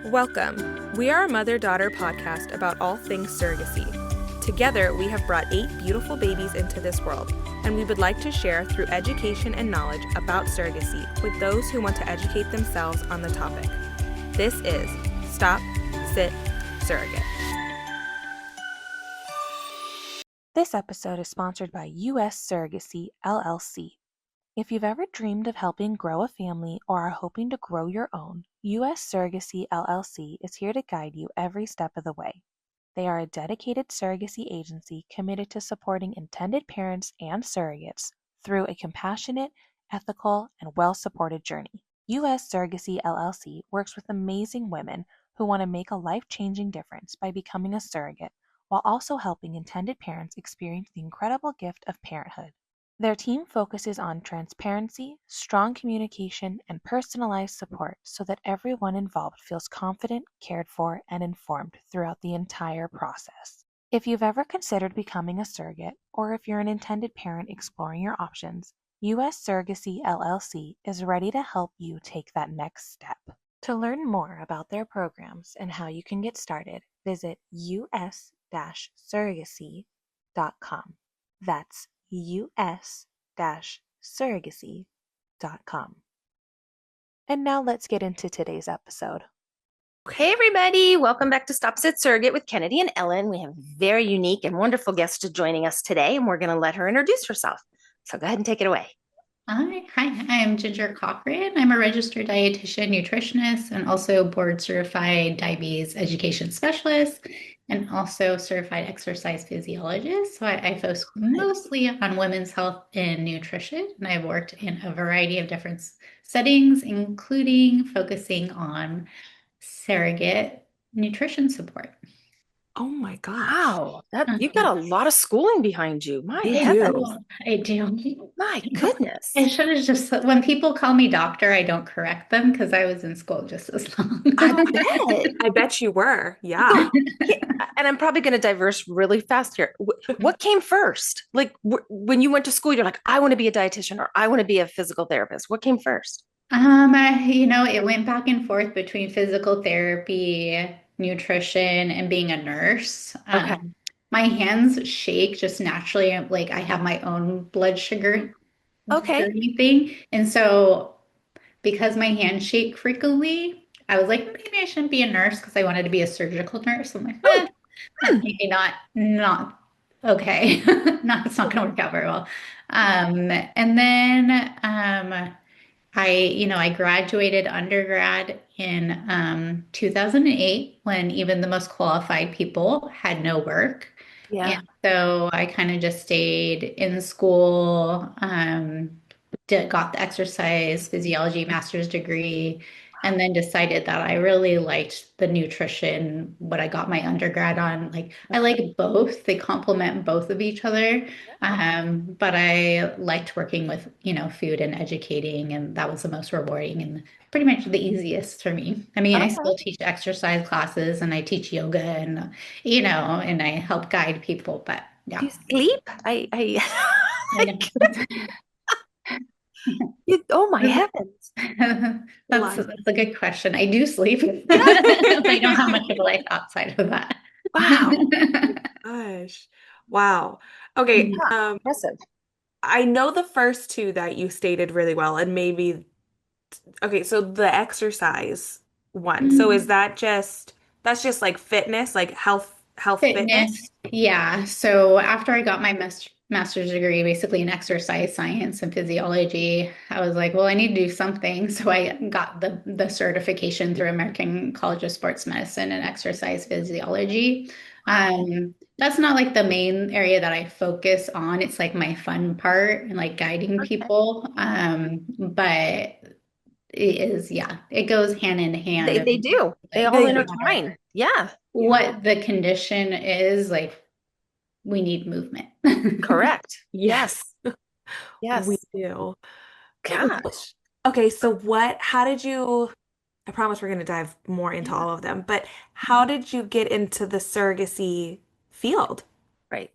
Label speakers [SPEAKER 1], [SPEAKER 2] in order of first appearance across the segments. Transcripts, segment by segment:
[SPEAKER 1] Welcome. We are a mother-daughter podcast about all things surrogacy. Together, we have brought 8 beautiful babies into this world, and we would like to share through education and knowledge about surrogacy with those who want to educate themselves on the topic. This is Stop.Sit.Surrogate. This episode is sponsored by U.S. Surrogacy, LLC. If you've ever dreamed of helping grow a family or are hoping to grow your own, U.S. Surrogacy, LLC is here to guide you every step of the way. They are a dedicated surrogacy agency committed to supporting intended parents and surrogates through a compassionate, ethical, and well-supported journey. U.S. Surrogacy, LLC works with amazing women who want to make a life-changing difference by becoming a surrogate, while also helping intended parents experience the incredible gift of parenthood. Their team focuses on transparency, strong communication, and personalized support so that everyone involved feels confident, cared for, and informed throughout the entire process. If you've ever considered becoming a surrogate, or if you're an intended parent exploring your options, U.S. Surrogacy LLC is ready to help you take that next step. To learn more about their programs and how you can get started, visit us-surrogacy.com. That's us-surrogacy.com. And now let's get into today's episode.
[SPEAKER 2] Hey everybody, welcome back to Stop.Sit.Surrogate with Kennedy and Ellen. We have a very unique and wonderful guest joining us today, and we're going to let her introduce herself. So go ahead and take it away.
[SPEAKER 3] Hi, I'm Ginger Cochran. I'm a registered dietitian, nutritionist, and also board certified diabetes education specialist, and also certified exercise physiologist. So I focus mostly on women's health and nutrition, and I've worked in a variety of different settings, including focusing on surrogate nutrition support.
[SPEAKER 1] Oh my gosh.
[SPEAKER 2] Wow, you've got a lot of schooling behind you. My
[SPEAKER 1] You
[SPEAKER 2] heavens.
[SPEAKER 1] do.
[SPEAKER 3] I do.
[SPEAKER 2] My goodness.
[SPEAKER 3] I should have just, when people call me doctor, I don't correct them because I was in school just as long.
[SPEAKER 1] I bet you were. Yeah.
[SPEAKER 2] And I'm probably going to diverse really fast here. What came first? Like when you went to school, you're like, I want to be a dietitian or I want to be a physical therapist. What came first?
[SPEAKER 3] It went back and forth between physical therapy, nutrition, and being a nurse.
[SPEAKER 2] Okay.
[SPEAKER 3] My hands shake just naturally. Like I have my own blood sugar thing. And so because my hands shake frequently, I was like, maybe I shouldn't be a nurse because I wanted to be a surgical nurse. I'm like, maybe not okay. It's not going to work out very well. And then I graduated undergrad in 2008 when even the most qualified people had no work.
[SPEAKER 2] Yeah.
[SPEAKER 3] And so I kind of just stayed in school, got the exercise physiology master's degree, and then decided that I really liked the nutrition, what I got my undergrad on. Like I like both, they complement both of each other. But I liked working with, food and educating, and that was the most rewarding and pretty much the easiest for me. I mean, I still teach exercise classes and I teach yoga and, and I help guide people, but yeah.
[SPEAKER 2] Do you sleep? I oh my heavens.
[SPEAKER 3] That's a good question. I do sleep. I don't have much of a life outside of that.
[SPEAKER 1] Wow. Gosh. Wow. Okay.
[SPEAKER 2] Impressive.
[SPEAKER 1] I know the first two that you stated really well, and okay, so the exercise one. So is that's just like fitness, like health fitness?
[SPEAKER 3] Yeah. So after I got my master's degree, basically in exercise science and physiology, I was like, well, I need to do something. So I got the certification through American College of Sports Medicine and exercise physiology. That's not like the main area that I focus on. It's like my fun part and like guiding people. But it goes hand in hand.
[SPEAKER 2] They do. They all intertwine. Yeah.
[SPEAKER 3] What the condition is, like, we need movement.
[SPEAKER 2] Correct. Yes. Yes.
[SPEAKER 1] We do.
[SPEAKER 2] Gosh.
[SPEAKER 1] Okay, so how did you, I promise we're going to dive more into all of them, but how did you get into the surrogacy field?
[SPEAKER 2] Right.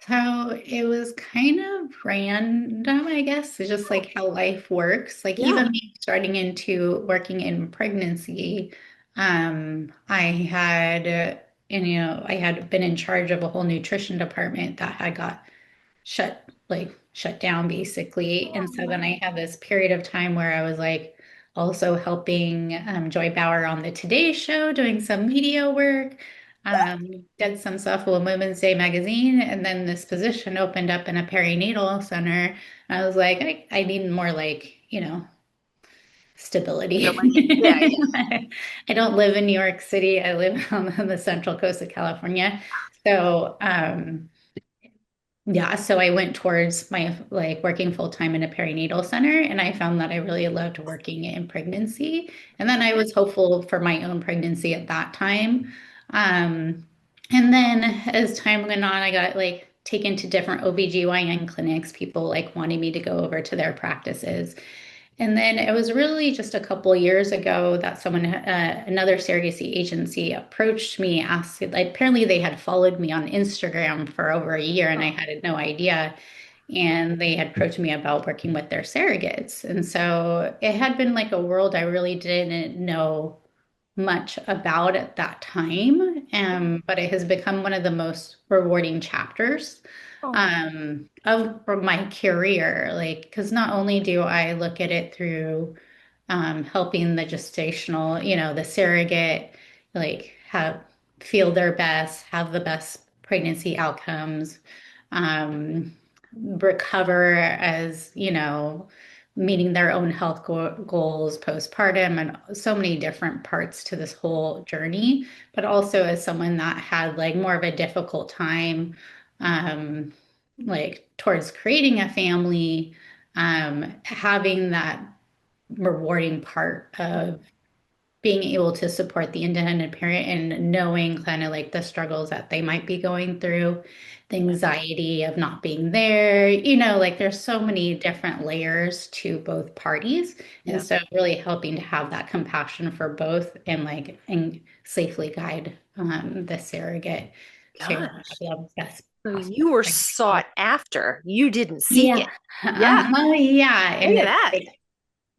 [SPEAKER 3] So it was kind of random, I guess. It's just like how life works. Like even me starting into working in pregnancy, I had, I had been in charge of a whole nutrition department that had got shut down basically.
[SPEAKER 2] Oh,
[SPEAKER 3] And so then
[SPEAKER 2] no.
[SPEAKER 3] I had this period of time where I was like also helping Joy Bauer on the Today Show, doing some media work, did some stuff with Women's Day magazine, and then this position opened up in a perinatal center. I was like, I need more like,
[SPEAKER 2] Stability. Yeah,
[SPEAKER 3] stability.
[SPEAKER 2] yeah.
[SPEAKER 3] I don't live in New York City. I live on the central coast of California. So, yeah, so I went towards my like working full time in a perinatal center, and I found that I really loved working in pregnancy. And then I was hopeful for my own pregnancy at that time. Um, and then as time went on, I got like taken to different OBGYN clinics, people like wanting me to go over to their practices. And then it was really just a couple of years ago that another surrogacy agency approached me, asked, like, apparently they had followed me on Instagram for over a year and I
[SPEAKER 2] Oh,
[SPEAKER 3] had no idea. And they had approached me about working with their surrogates. And so it had been like a world I really didn't know much about at that time, but it has become one of the most rewarding chapters
[SPEAKER 2] oh,
[SPEAKER 3] of my career. Like, because not only do I look at it through helping the gestational, the surrogate, like have feel their best, have the best pregnancy outcomes, um, recover as, meeting their own health goals postpartum and so many different parts to this whole journey, but also as someone that had like more of a difficult time, um, like towards creating a family, having that rewarding part of being able to support the independent parent and knowing kind of like the struggles that they might be going through, the
[SPEAKER 2] yeah,
[SPEAKER 3] anxiety of not being there, like there's so many different layers to both parties. And
[SPEAKER 2] yeah,
[SPEAKER 3] so really helping to have that compassion for both and safely guide the surrogate to have
[SPEAKER 2] gosh.
[SPEAKER 3] the best
[SPEAKER 2] So
[SPEAKER 3] possible
[SPEAKER 2] you were sought
[SPEAKER 3] pregnancy.
[SPEAKER 2] after. You didn't seek
[SPEAKER 3] Yeah.
[SPEAKER 2] it. Yeah.
[SPEAKER 3] Yeah.
[SPEAKER 2] Look
[SPEAKER 3] And
[SPEAKER 2] at
[SPEAKER 3] it's
[SPEAKER 2] that.
[SPEAKER 3] like,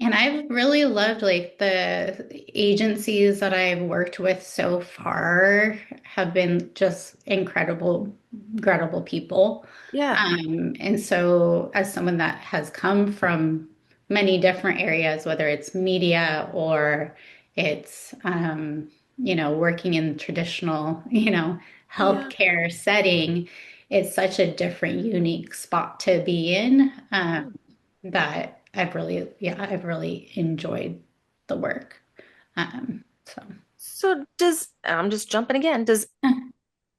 [SPEAKER 3] and I've really loved like the agencies that I've worked with so far have been just incredible people.
[SPEAKER 2] Yeah.
[SPEAKER 3] And so as someone that has come from many different areas, whether it's media or it's, working in traditional,
[SPEAKER 2] Yeah.
[SPEAKER 3] healthcare setting, it's such a different, unique spot to be in. That I've really enjoyed the work. So
[SPEAKER 2] So I'm just jumping again.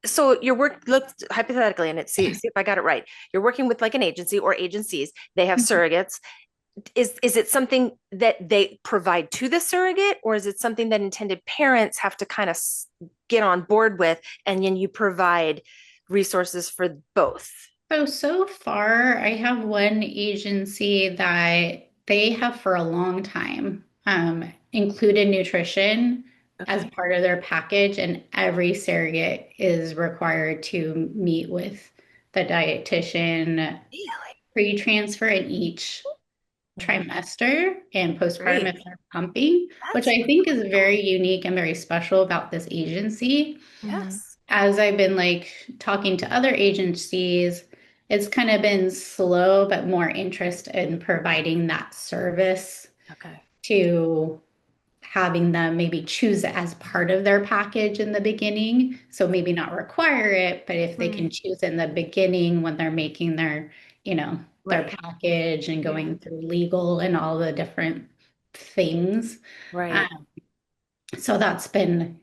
[SPEAKER 2] So your work, looks hypothetically, and see if I got it right. You're working with like an agency or agencies. They have surrogates. Is it something that they provide to the surrogate, or is it something that intended parents have to kind of get on board with, and then you provide resources for both?
[SPEAKER 3] so far, I have one agency that they have for a long time included nutrition as
[SPEAKER 2] Okay.
[SPEAKER 3] part of their package, and every surrogate is required to meet with the dietitian
[SPEAKER 2] Really?
[SPEAKER 3] pre-transfer in each
[SPEAKER 2] Mhm.
[SPEAKER 3] trimester and postpartum
[SPEAKER 2] Great.
[SPEAKER 3] if they're pumping, which
[SPEAKER 2] That's
[SPEAKER 3] I think is
[SPEAKER 2] really cool.
[SPEAKER 3] very unique and very special about this agency.
[SPEAKER 1] Mhm.
[SPEAKER 2] Yes.
[SPEAKER 3] As I've been like talking to other agencies, it's kind of been slow, but more interest in providing that service
[SPEAKER 2] Okay.
[SPEAKER 3] to having them maybe choose it as part of their package in the beginning. So maybe not require it, but if they can
[SPEAKER 2] Mm,
[SPEAKER 3] choose in the beginning when they're making their
[SPEAKER 2] right.
[SPEAKER 3] package and
[SPEAKER 2] Yeah.
[SPEAKER 3] going through legal and all the different things.
[SPEAKER 2] Right.
[SPEAKER 3] Um, so that's been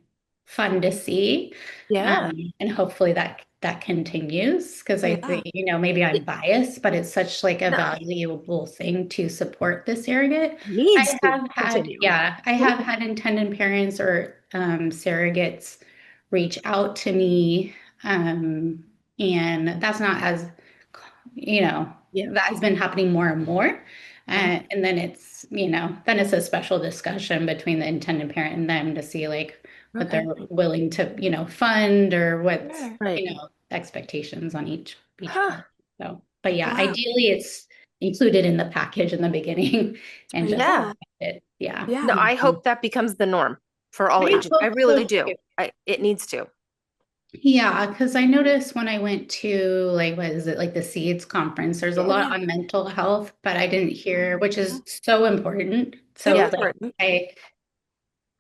[SPEAKER 3] fun to see.
[SPEAKER 2] Yeah.
[SPEAKER 3] And hopefully that continues because I
[SPEAKER 2] Yeah.
[SPEAKER 3] think, maybe I'm biased, but it's such like a
[SPEAKER 2] No,
[SPEAKER 3] valuable thing to support the surrogate.
[SPEAKER 2] needs to continue.
[SPEAKER 3] I have had intended parents or surrogates reach out to me. Um, and that's not as,
[SPEAKER 2] Yeah.
[SPEAKER 3] that has been happening more and more.
[SPEAKER 2] Okay.
[SPEAKER 3] And then then it's a special discussion between the intended parent and them to see like what
[SPEAKER 2] Okay.
[SPEAKER 3] they're willing to, fund or what's,
[SPEAKER 1] Sure.
[SPEAKER 2] Right.
[SPEAKER 3] expectations on each
[SPEAKER 2] Huh.
[SPEAKER 3] parent. So, but yeah,
[SPEAKER 2] Wow.
[SPEAKER 3] ideally it's included in the package in the beginning and just
[SPEAKER 2] Yeah.
[SPEAKER 3] it. Yeah.
[SPEAKER 2] No,
[SPEAKER 1] Yeah.
[SPEAKER 2] I
[SPEAKER 3] Mhm.
[SPEAKER 2] hope that becomes the norm. for all
[SPEAKER 3] I
[SPEAKER 2] ages. I
[SPEAKER 3] hope
[SPEAKER 2] really
[SPEAKER 3] so
[SPEAKER 2] do.
[SPEAKER 3] too.
[SPEAKER 2] It needs to.
[SPEAKER 3] Yeah, because I noticed when I went to like what is it like the Seeds conference, there's a
[SPEAKER 2] Yeah.
[SPEAKER 3] lot on mental health, but I didn't hear, which is so important.
[SPEAKER 1] So
[SPEAKER 3] So
[SPEAKER 2] Yeah.
[SPEAKER 3] like
[SPEAKER 1] important.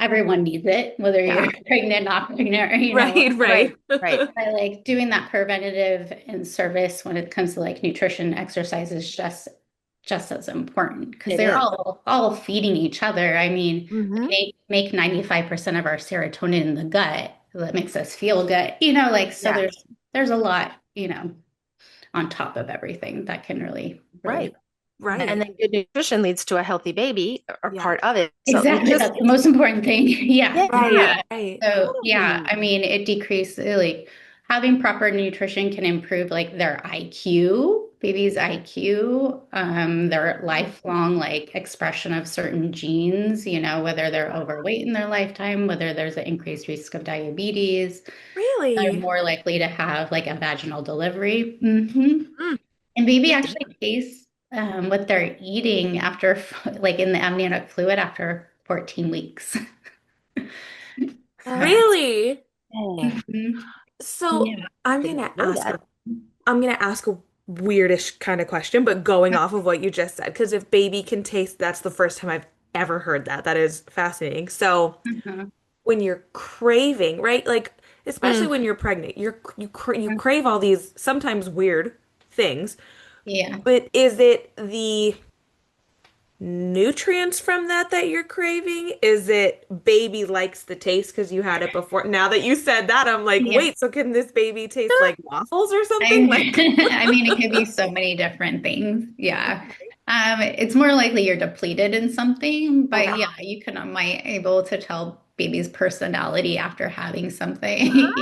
[SPEAKER 3] everyone needs it, whether
[SPEAKER 2] Yeah.
[SPEAKER 3] you're pregnant, not pregnant, or
[SPEAKER 1] Right,
[SPEAKER 2] Right.
[SPEAKER 1] right.
[SPEAKER 2] Right.
[SPEAKER 3] I like doing that preventative and service when it comes to like nutrition, exercise is just as important because
[SPEAKER 2] It
[SPEAKER 3] they're
[SPEAKER 2] is.
[SPEAKER 3] all feeding each other. I mean,
[SPEAKER 2] Mm-hmm.
[SPEAKER 3] they make 95% of our serotonin in the gut that makes us feel good. Like so
[SPEAKER 2] Yeah.
[SPEAKER 3] there's a lot, on top of everything that can really
[SPEAKER 2] Right. And
[SPEAKER 1] Right.
[SPEAKER 2] then good nutrition leads to a healthy baby or
[SPEAKER 1] Yeah.
[SPEAKER 2] part of it. So
[SPEAKER 3] exactly
[SPEAKER 2] just,
[SPEAKER 3] that's the most important thing. Yeah.
[SPEAKER 1] Right,
[SPEAKER 2] yeah,
[SPEAKER 1] right.
[SPEAKER 3] So yeah,
[SPEAKER 2] totally.
[SPEAKER 3] I mean, it decreases like having proper nutrition can improve like their IQ, baby's IQ, their lifelong like expression of certain genes, whether they're overweight in their lifetime, whether there's an increased risk of diabetes, they're
[SPEAKER 1] Really?
[SPEAKER 3] more likely to have like a vaginal delivery. Hmm.
[SPEAKER 2] Mm,
[SPEAKER 3] And baby
[SPEAKER 2] good to
[SPEAKER 3] actually tastes what they're eating after like in the amniotic fluid after 14 weeks. So,
[SPEAKER 1] Really?
[SPEAKER 2] know.
[SPEAKER 3] mhm.
[SPEAKER 1] So
[SPEAKER 3] Yeah.
[SPEAKER 1] I'm
[SPEAKER 2] Did
[SPEAKER 1] gonna
[SPEAKER 2] not know
[SPEAKER 1] ask
[SPEAKER 2] that.
[SPEAKER 1] a I'm gonna ask a weirdish kind of question, but going off of what you just said, because if baby can taste, that's the first time I've ever heard that. That is fascinating. So
[SPEAKER 3] Mhm.
[SPEAKER 1] when you're craving, right? Like especially
[SPEAKER 2] Mm,
[SPEAKER 1] when you're pregnant, you crave all these sometimes weird things.
[SPEAKER 3] Yeah.
[SPEAKER 1] But is it the nutrients from that you're craving? Is it baby likes the taste because you had it before? Now that you said that, I'm like,
[SPEAKER 3] Yeah.
[SPEAKER 1] wait, so can this baby taste like waffles or something?
[SPEAKER 3] I,
[SPEAKER 1] Like,
[SPEAKER 3] I mean, it could be so many different things. Yeah. It's more likely you're depleted in something, but
[SPEAKER 2] okay.
[SPEAKER 3] yeah, you can might able to tell baby's personality after having something,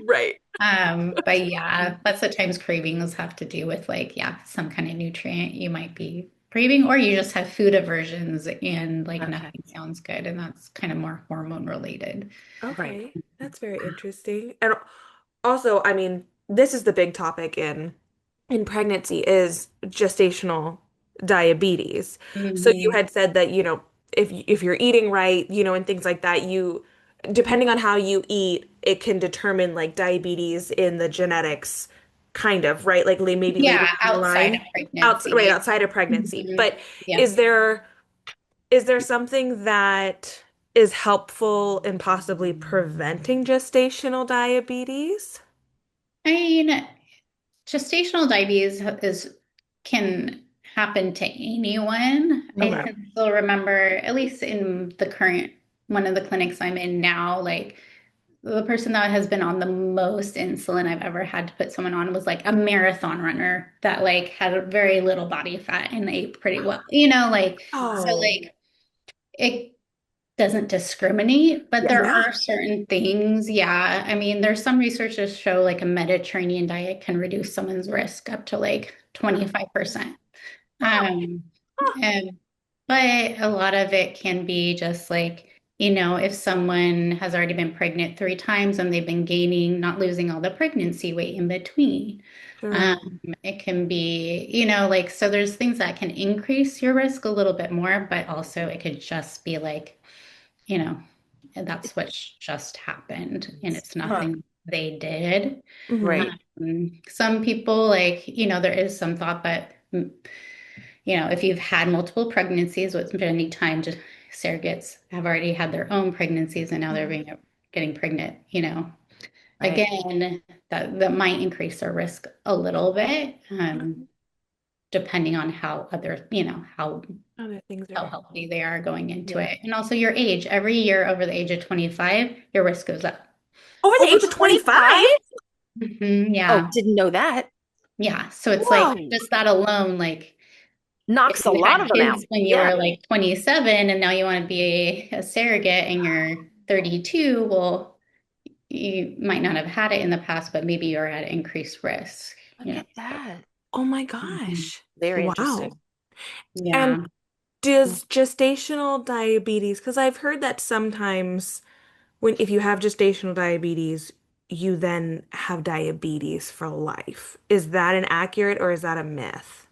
[SPEAKER 1] right.
[SPEAKER 3] But yeah, lots of times cravings have to do with like, yeah, some kind of nutrient you might be craving, or you just have food aversions and like
[SPEAKER 2] Okay.
[SPEAKER 3] nothing sounds good, and that's kind of more hormone related.
[SPEAKER 2] Right.
[SPEAKER 1] Okay. That's very interesting. And also, I mean, this is the big topic in pregnancy is gestational diabetes. So you
[SPEAKER 3] Hmm.
[SPEAKER 1] had said that, if you're eating right, and things like that, depending on how you eat, it can determine like diabetes in the genetics kind of, right? Like maybe later
[SPEAKER 3] Yeah,
[SPEAKER 1] down the
[SPEAKER 3] outside of
[SPEAKER 1] line, right,
[SPEAKER 3] pregnancy.
[SPEAKER 1] outside of pregnancy.
[SPEAKER 3] Mhm.
[SPEAKER 1] But
[SPEAKER 3] Yeah.
[SPEAKER 1] is there something that is helpful in possibly preventing gestational diabetes?
[SPEAKER 3] I mean, gestational diabetes is can happen to anyone. I
[SPEAKER 1] Okay.
[SPEAKER 3] can still remember, at least in the current one of the clinics I'm in now, like the person that has been on the most insulin I've ever had to put someone on was like a marathon runner that like had very little body fat and ate pretty well, like so
[SPEAKER 1] Oh,
[SPEAKER 3] like it doesn't discriminate, but
[SPEAKER 2] Yeah.
[SPEAKER 3] there
[SPEAKER 1] yeah.
[SPEAKER 3] are certain things. Yeah. I mean, there's some research that show like a Mediterranean diet can reduce someone's risk up to like 25%.
[SPEAKER 2] Oh,
[SPEAKER 3] Um,
[SPEAKER 2] oh,
[SPEAKER 3] and, but a lot of it can be just like, if someone has already been pregnant 3 times and they've been gaining, not losing all the pregnancy weight in between.
[SPEAKER 1] Sure.
[SPEAKER 3] Um, it can be, like, so there's things that can increase your risk a little bit more, but also it could just be like, you know, and that's what just happened, and it's
[SPEAKER 2] huh.
[SPEAKER 3] nothing they did.
[SPEAKER 1] Hmm.
[SPEAKER 2] Right.
[SPEAKER 3] Some people, like, there is some thought that, if you've had multiple pregnancies, which many times surrogates have already had their own pregnancies and now they're getting pregnant,
[SPEAKER 2] Right.
[SPEAKER 3] again, that might increase their risk a little bit, depending on how other,
[SPEAKER 1] Other things
[SPEAKER 3] how
[SPEAKER 1] are.
[SPEAKER 3] healthy they are going into
[SPEAKER 2] Yeah.
[SPEAKER 3] it. And also your age. Every year over the age of 25, your risk goes up.
[SPEAKER 1] Over the
[SPEAKER 2] Over
[SPEAKER 1] age of 25?
[SPEAKER 2] 25? Oh,
[SPEAKER 3] Yeah.
[SPEAKER 2] didn't know that.
[SPEAKER 3] Yeah. So it's like
[SPEAKER 2] Whoa.
[SPEAKER 3] just that alone, like if
[SPEAKER 2] Knocks a
[SPEAKER 3] you
[SPEAKER 2] lot
[SPEAKER 3] had
[SPEAKER 2] of them out.
[SPEAKER 3] kids when you
[SPEAKER 2] Yeah.
[SPEAKER 3] were like 27 and now you want to be a surrogate and you're 32, well, you might not have had it in the past, but maybe you're at increased risk,
[SPEAKER 2] Look at that.
[SPEAKER 1] Oh my
[SPEAKER 3] Mhm.
[SPEAKER 1] gosh.
[SPEAKER 2] Very
[SPEAKER 1] Wow.
[SPEAKER 2] interesting.
[SPEAKER 1] And
[SPEAKER 3] Yeah.
[SPEAKER 1] does gestational diabetes, because I've heard that sometimes if you have gestational diabetes, you then have diabetes for life. Is that an accurate or is that a myth?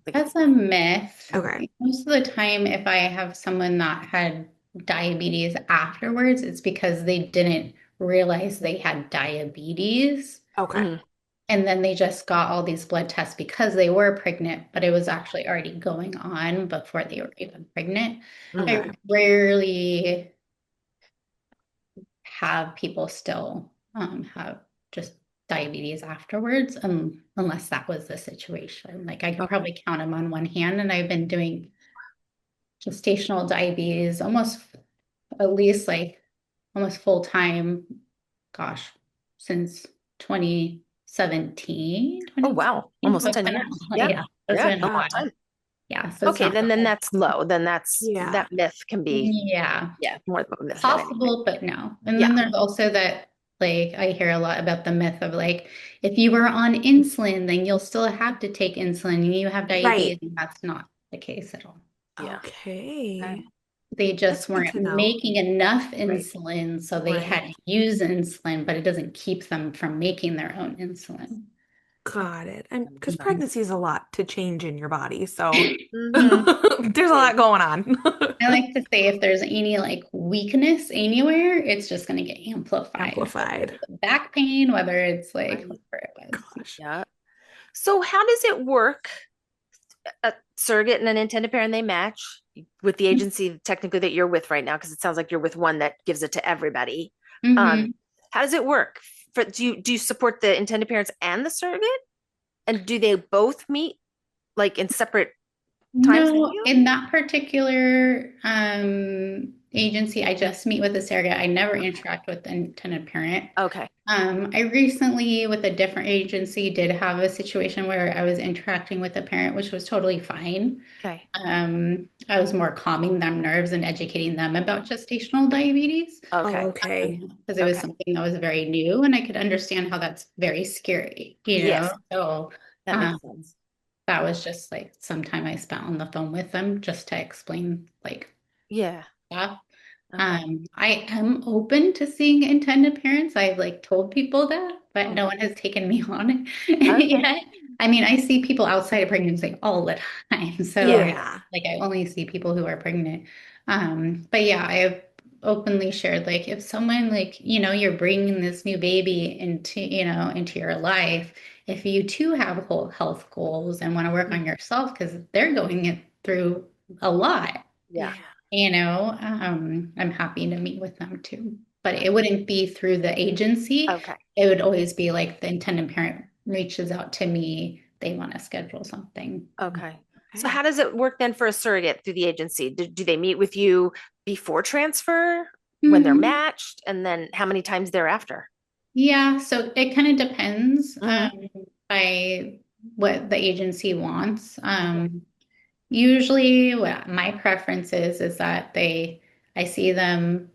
[SPEAKER 2] Like,
[SPEAKER 3] That's a myth.
[SPEAKER 1] Okay.
[SPEAKER 3] Most of the time, if I have someone that had diabetes afterwards, it's because they didn't realize they had diabetes.
[SPEAKER 4] Okay.
[SPEAKER 2] Mhm.
[SPEAKER 3] And then they just got all these blood tests because they were pregnant, but it was actually already going on before they were even pregnant.
[SPEAKER 2] Okay.
[SPEAKER 3] I rarely have people still have just diabetes afterwards, unless that was the situation. Like I could
[SPEAKER 2] Okay.
[SPEAKER 3] probably count them on one hand, and I've been doing gestational diabetes almost at least like almost full time, gosh, since 2017,
[SPEAKER 2] Oh, wow.
[SPEAKER 3] 2017. So
[SPEAKER 2] Almost
[SPEAKER 3] it's
[SPEAKER 2] 10
[SPEAKER 3] been a
[SPEAKER 2] years.
[SPEAKER 3] while.
[SPEAKER 2] Yeah.
[SPEAKER 3] Yeah, it's
[SPEAKER 2] Yeah.
[SPEAKER 3] been
[SPEAKER 2] A
[SPEAKER 3] a
[SPEAKER 2] long
[SPEAKER 4] Wow.
[SPEAKER 3] while.
[SPEAKER 2] time.
[SPEAKER 3] Yeah, so it's
[SPEAKER 2] Okay.
[SPEAKER 3] not
[SPEAKER 2] Then that's low. Then
[SPEAKER 4] Yeah.
[SPEAKER 2] that myth can be,
[SPEAKER 3] yeah,
[SPEAKER 2] yeah, more of a myth than anything.
[SPEAKER 3] possible, but no. And
[SPEAKER 2] Yeah.
[SPEAKER 3] then there's also that, like, I hear a lot about the myth of like, if you were on insulin, then you'll still have to take insulin and you have diabetes.
[SPEAKER 4] Right.
[SPEAKER 3] And that's not the case at all.
[SPEAKER 2] Yeah. Okay.
[SPEAKER 4] Okay.
[SPEAKER 3] They
[SPEAKER 4] That's
[SPEAKER 3] just
[SPEAKER 4] good
[SPEAKER 3] weren't
[SPEAKER 4] to know.
[SPEAKER 3] making enough
[SPEAKER 4] Right.
[SPEAKER 3] insulin, so they
[SPEAKER 4] Right.
[SPEAKER 3] had to use insulin, but it doesn't keep them from making their own insulin.
[SPEAKER 4] Got it. And because
[SPEAKER 2] Yeah.
[SPEAKER 4] pregnancy is a lot to change in your body, so
[SPEAKER 2] Mhm.
[SPEAKER 4] there's a lot going on.
[SPEAKER 3] I like to say if there's any like weakness anywhere, it's just going to get amplified.
[SPEAKER 4] Amplified.
[SPEAKER 3] Back pain, whether it's like
[SPEAKER 2] Right.
[SPEAKER 3] whatever it was.
[SPEAKER 4] Gosh.
[SPEAKER 2] Yeah. So how does it work? A surrogate and an intended parent, they match with the agency technically that you're with right now, because it sounds like you're with one that gives it to everybody.
[SPEAKER 3] Mhm.
[SPEAKER 2] How does it work? Do you support the intended parents and the surrogate? And do they both meet like in separate times with
[SPEAKER 3] No,
[SPEAKER 2] you?
[SPEAKER 3] in that particular agency, I just meet with the surrogate. I never interact with the intended parent.
[SPEAKER 2] Okay.
[SPEAKER 3] I recently, with a different agency, did have a situation where I was interacting with a parent, which was totally fine.
[SPEAKER 2] Okay.
[SPEAKER 3] I was more calming them nerves and educating them about gestational diabetes
[SPEAKER 2] Okay.
[SPEAKER 4] Okay.
[SPEAKER 3] because it was
[SPEAKER 2] Okay.
[SPEAKER 3] something that was very new, and I could understand how that's very scary,
[SPEAKER 2] Yes,
[SPEAKER 3] So
[SPEAKER 2] that
[SPEAKER 3] um,
[SPEAKER 2] makes sense.
[SPEAKER 3] that was just like some time I spent on the phone with them just to explain like
[SPEAKER 2] Yeah.
[SPEAKER 3] stuff.
[SPEAKER 2] Okay.
[SPEAKER 3] I am open to seeing intended parents. I've like told people that, but no
[SPEAKER 2] Mhm.
[SPEAKER 3] one has taken me on it
[SPEAKER 2] Okay.
[SPEAKER 3] yet. I mean, I see people outside of pregnancy all the time. So
[SPEAKER 4] Yeah.
[SPEAKER 3] like I only see people who are pregnant. But yeah, I have openly shared like if someone like, you're bringing this new baby into your life, if you too have whole health goals and want to work on yourself because they're going it through a lot.
[SPEAKER 2] Yeah.
[SPEAKER 3] I'm happy to meet with them too. But it wouldn't be through the agency.
[SPEAKER 2] Okay.
[SPEAKER 3] It would always be like the intended parent reaches out to me. They want to schedule something.
[SPEAKER 2] Okay. So
[SPEAKER 4] Okay.
[SPEAKER 2] how does it work then for a surrogate through the agency? Do they meet with you before transfer, when they're
[SPEAKER 3] Mhm.
[SPEAKER 2] matched, and then how many times thereafter?
[SPEAKER 3] Yeah, so it kind of depends
[SPEAKER 2] Mhm.
[SPEAKER 3] by what the agency wants.
[SPEAKER 2] Okay.
[SPEAKER 3] Usually what my preference is that I see them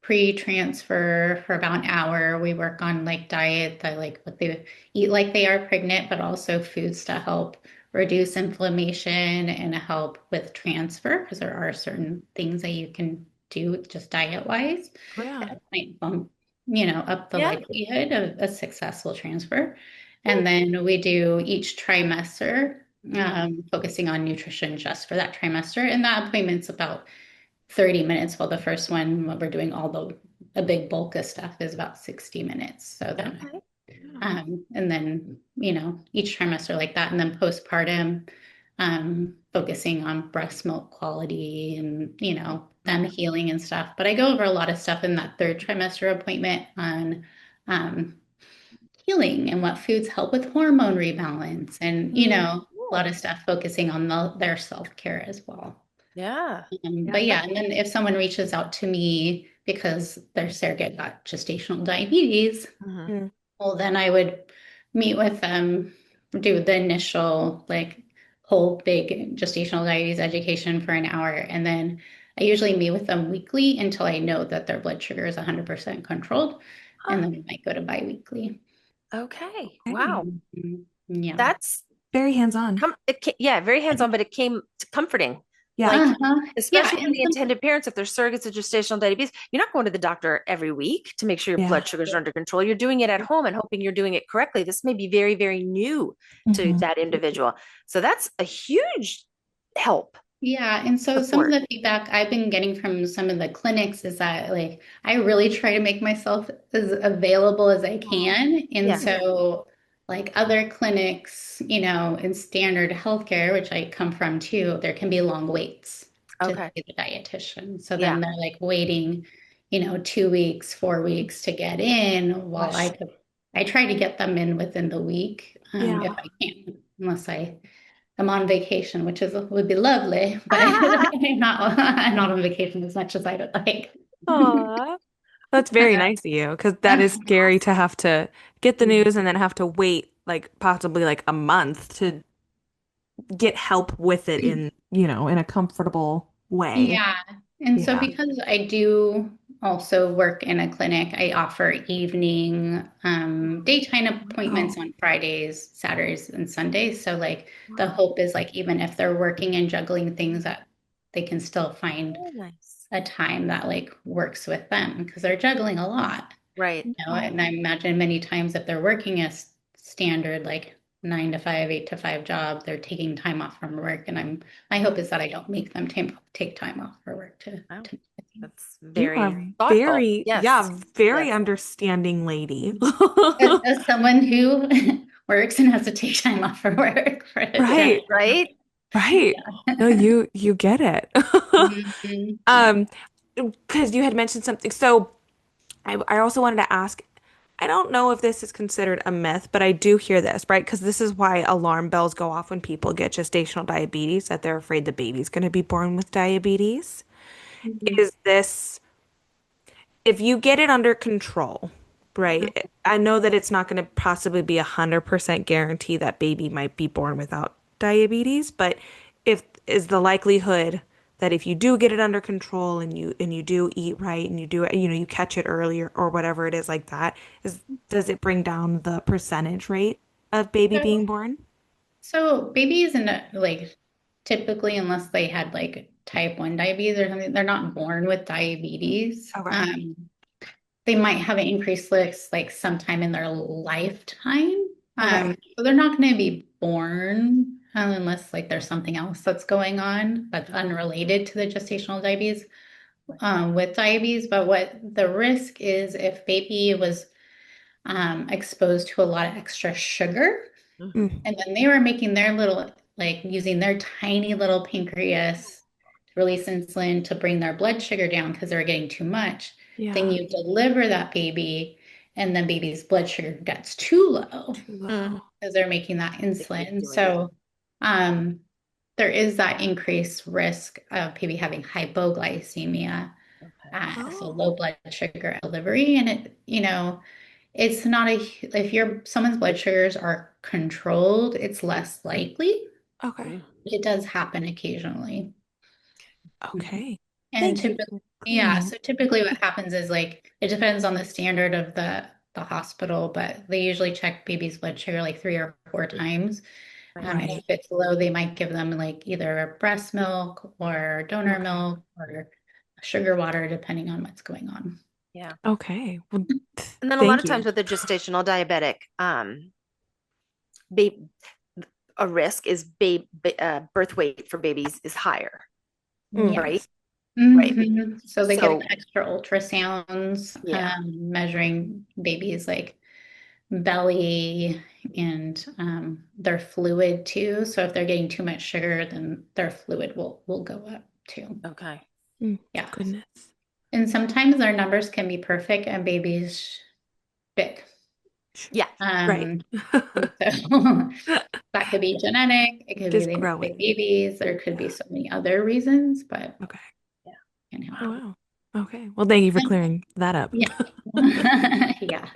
[SPEAKER 3] pre-transfer for about an hour. We work on like diet, I like what they eat like they are pregnant, but also foods to help reduce inflammation and help with transfer because there are certain things that you can do just diet-wise
[SPEAKER 4] Yeah.
[SPEAKER 3] that might bump, up the
[SPEAKER 2] Yeah.
[SPEAKER 3] likelihood of a successful transfer. And then we do each trimester, focusing on nutrition just for that trimester. And that appointment's about 30 minutes, while the first one, what we're doing, a big bulk of stuff is about 60 minutes. So then,
[SPEAKER 2] Okay.
[SPEAKER 3] and then, each trimester like that. And then postpartum, focusing on breast milk quality and, them healing and stuff. But I go over a lot of stuff in that third trimester appointment on, healing and what foods help with hormone rebalance and, a lot of stuff focusing on their self-care as well.
[SPEAKER 2] Yeah.
[SPEAKER 3] But yeah, and then if someone reaches out to me because their surrogate got gestational diabetes,
[SPEAKER 2] Mhm.
[SPEAKER 4] Mm.
[SPEAKER 3] well, then I would meet with them, do the initial like whole big gestational diabetes education for an hour. And then I usually meet with them weekly until I know that their blood sugar is 100% controlled. And
[SPEAKER 2] Huh.
[SPEAKER 3] then we might go to biweekly.
[SPEAKER 2] Okay.
[SPEAKER 4] Okay.
[SPEAKER 2] Wow.
[SPEAKER 3] Yeah.
[SPEAKER 2] That's
[SPEAKER 4] Very hands-on.
[SPEAKER 2] yeah, very hands-on, but it came comforting.
[SPEAKER 4] Yeah.
[SPEAKER 2] Like,
[SPEAKER 3] Yeah.
[SPEAKER 2] especially for
[SPEAKER 3] And
[SPEAKER 2] the intended parents, if they're surrogates of gestational diabetes, you're not going to the doctor every week to make sure your
[SPEAKER 4] Yeah.
[SPEAKER 2] blood sugars are under control. You're doing it at home and hoping you're doing it correctly. This may be very, very new to
[SPEAKER 3] Mhm.
[SPEAKER 2] that individual. So that's a huge help.
[SPEAKER 3] Yeah, and so some of
[SPEAKER 2] support.
[SPEAKER 3] the feedback I've been getting from some of the clinics is that like I really try to make myself as available as I can. And
[SPEAKER 2] Yeah.
[SPEAKER 3] so like other clinics, in standard healthcare, which I come from too, there can be long waits to
[SPEAKER 2] Okay.
[SPEAKER 3] see the dietitian. So then
[SPEAKER 2] Yeah.
[SPEAKER 3] they're like waiting, 2 weeks, 4 weeks to get in while
[SPEAKER 2] Gosh.
[SPEAKER 3] I try to get them in within the week, if
[SPEAKER 4] Yeah.
[SPEAKER 3] I can, unless I'm on vacation, which would be lovely, but I'm not on vacation as much as I would like.
[SPEAKER 4] Aw. That's very nice of you because that is scary to have to get the news and then have to wait like possibly like a month to get help with it in, in a comfortable way.
[SPEAKER 3] Yeah. And so
[SPEAKER 4] Yeah.
[SPEAKER 3] because I do also work in a clinic, I offer evening, daytime appointments
[SPEAKER 4] Oh,
[SPEAKER 3] on Fridays, Saturdays, and Sundays. So like the
[SPEAKER 4] wow.
[SPEAKER 3] hope is like even if they're working and juggling things that they can still find
[SPEAKER 2] Very nice.
[SPEAKER 3] a time that like works with them because they're juggling a lot.
[SPEAKER 2] Right.
[SPEAKER 3] And I imagine many times if they're working a standard like 9 to 5, 8 to 5 job, they're taking time off from work. And my hope is that I don't make them take time off for work
[SPEAKER 2] Wow.
[SPEAKER 3] to
[SPEAKER 2] That's
[SPEAKER 4] You
[SPEAKER 2] very
[SPEAKER 4] are
[SPEAKER 2] thoughtful.
[SPEAKER 4] very,
[SPEAKER 2] Yes.
[SPEAKER 4] yeah, very
[SPEAKER 2] Yes.
[SPEAKER 4] understanding lady.
[SPEAKER 3] as someone who works and has to take time off for work for a job.
[SPEAKER 4] Right,
[SPEAKER 2] Right?
[SPEAKER 4] right. No, you get it.
[SPEAKER 3] Mhm. Yeah.
[SPEAKER 4] Um, because you had mentioned something. So I also wanted to ask, I don't know if this is considered a myth, but I do hear this, right? Because this is why alarm bells go off when people get gestational diabetes, that they're afraid the baby's going to be born with diabetes.
[SPEAKER 3] Mhm.
[SPEAKER 4] Is this, if you get it under control, right? I know that it's not going to possibly be 100% guarantee that baby might be born without diabetes, but if is the likelihood that if you do get it under control and you do eat right and you do it, you catch it earlier or whatever it is like that, does it bring down the percentage rate of baby
[SPEAKER 3] So,
[SPEAKER 4] being born?
[SPEAKER 3] so babies and like typically, unless they had like type 1 diabetes or something, they're not born with diabetes.
[SPEAKER 4] Okay.
[SPEAKER 3] They might have an increased risk like sometime in their lifetime.
[SPEAKER 4] Okay.
[SPEAKER 3] So they're not going to be born unless like there's something else that's going on that's unrelated to the gestational diabetes with diabetes. But what the risk is if baby was exposed to a lot of extra sugar
[SPEAKER 2] Mhm.
[SPEAKER 4] Mm,
[SPEAKER 3] and then they were making their little, like using their tiny little pancreas to release insulin to bring their blood sugar down because they're getting too much. Then
[SPEAKER 4] yeah.
[SPEAKER 3] you deliver that baby, and then baby's blood sugar gets too low
[SPEAKER 4] Too
[SPEAKER 2] Mm.
[SPEAKER 4] low.
[SPEAKER 3] because they're making that
[SPEAKER 2] They keep
[SPEAKER 3] insulin.
[SPEAKER 2] doing it.
[SPEAKER 3] So, um, there is that increased risk of baby having hypoglycemia,
[SPEAKER 2] Okay.
[SPEAKER 3] so
[SPEAKER 4] Oh,
[SPEAKER 3] low blood sugar at delivery. And it's not if someone's blood sugars are controlled, it's less likely.
[SPEAKER 4] okay.
[SPEAKER 2] Mm.
[SPEAKER 3] It does happen occasionally.
[SPEAKER 4] Okay.
[SPEAKER 3] And
[SPEAKER 4] Thank you
[SPEAKER 3] typically,
[SPEAKER 4] for clearing
[SPEAKER 3] yeah,
[SPEAKER 4] that.
[SPEAKER 3] so typically what happens is like it depends on the standard of the hospital, but they usually check baby's blood sugar like 3 or 4 times.
[SPEAKER 2] Right.
[SPEAKER 3] And
[SPEAKER 4] Right.
[SPEAKER 3] if it's low, they might give them like either breast milk or donor
[SPEAKER 4] Okay.
[SPEAKER 3] milk or sugar water, depending on what's going on.
[SPEAKER 2] Yeah.
[SPEAKER 4] Okay. Well,
[SPEAKER 2] And then a lot
[SPEAKER 4] thank
[SPEAKER 2] of times
[SPEAKER 4] you.
[SPEAKER 2] with the gestational diabetic, ba a risk is birth weight for babies is higher,
[SPEAKER 4] Mm,
[SPEAKER 2] right?
[SPEAKER 3] Yes.
[SPEAKER 2] Right.
[SPEAKER 3] So they get
[SPEAKER 2] So,
[SPEAKER 3] the extra ultrasounds,
[SPEAKER 2] yeah.
[SPEAKER 3] measuring babies like belly and their fluid too. So if they're getting too much sugar, then their fluid will go up too.
[SPEAKER 2] Okay.
[SPEAKER 4] mm,
[SPEAKER 3] Yeah.
[SPEAKER 4] goodness.
[SPEAKER 3] And sometimes their numbers can be perfect and babies big.
[SPEAKER 2] Yeah.
[SPEAKER 4] Right.
[SPEAKER 3] Um, and so that could be genetic. It could be
[SPEAKER 4] Just
[SPEAKER 3] they make big
[SPEAKER 4] growing.
[SPEAKER 3] babies. There could be
[SPEAKER 4] Yeah.
[SPEAKER 3] so many other reasons, but
[SPEAKER 4] Okay.
[SPEAKER 2] Yeah.
[SPEAKER 3] can
[SPEAKER 4] Oh,
[SPEAKER 3] happen.
[SPEAKER 4] wow. Okay. Well, thank you for clearing that up.
[SPEAKER 3] Yeah. Yeah.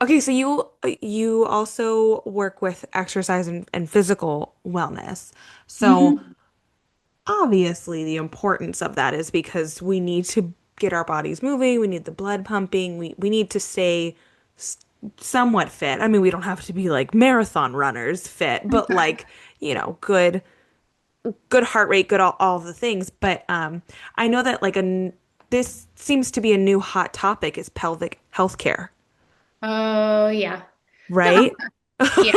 [SPEAKER 4] Okay, so you also work with exercise and physical wellness. So
[SPEAKER 3] Mhm.
[SPEAKER 4] obviously the importance of that is because we need to get our bodies moving, we need the blood pumping, we need to stay s- somewhat fit. I mean, we don't have to be like marathon runners fit, but like, good heart rate, good all the things. But I know that this seems to be a new hot topic is pelvic health care,
[SPEAKER 3] Oh, yeah.
[SPEAKER 4] right?
[SPEAKER 3] Yeah.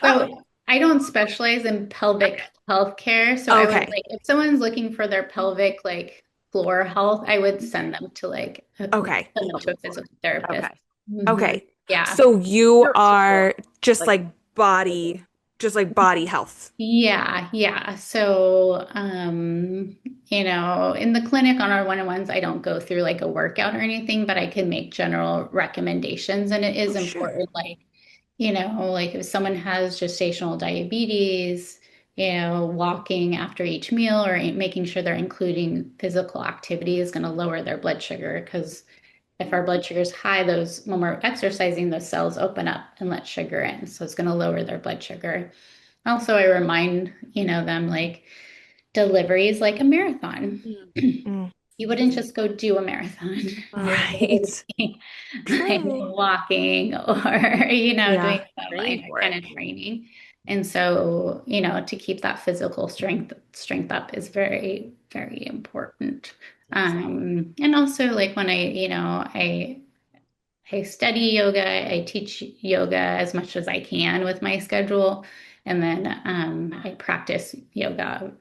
[SPEAKER 3] So I don't specialize in pelvic health care. So I would
[SPEAKER 4] Okay.
[SPEAKER 3] like if someone's looking for their pelvic like floor health, I would send them to like
[SPEAKER 4] Okay.
[SPEAKER 3] send them to a physical therapist.
[SPEAKER 2] Okay.
[SPEAKER 3] Mhm.
[SPEAKER 4] Okay.
[SPEAKER 3] Yeah.
[SPEAKER 4] So you
[SPEAKER 2] You're so cool.
[SPEAKER 4] are just
[SPEAKER 2] Like,
[SPEAKER 4] like body health.
[SPEAKER 3] Yeah, yeah. So, in the clinic on our one-on-ones, I don't go through like a workout or anything, but I can make general recommendations. And it
[SPEAKER 4] Oh,
[SPEAKER 3] is
[SPEAKER 4] sure.
[SPEAKER 3] important, like if someone has gestational diabetes, walking after each meal or making sure they're including physical activity is going to lower their blood sugar because if our blood sugar is high, those when we're exercising, those cells open up and let sugar in. So it's going to lower their blood sugar. Also, I remind, them like delivery is like a marathon.
[SPEAKER 2] mm,
[SPEAKER 4] Mm,
[SPEAKER 3] You wouldn't just go do a marathon. You're
[SPEAKER 4] right.
[SPEAKER 3] like
[SPEAKER 4] True.
[SPEAKER 3] walking or, doing
[SPEAKER 4] Yeah.
[SPEAKER 3] some
[SPEAKER 2] training for
[SPEAKER 3] kind
[SPEAKER 2] it.
[SPEAKER 3] of training. And so, to keep that physical strength up is very, very important.
[SPEAKER 2] Yes.
[SPEAKER 3] And also like when I study yoga. I teach yoga as much as I can with my schedule. And then I practice yoga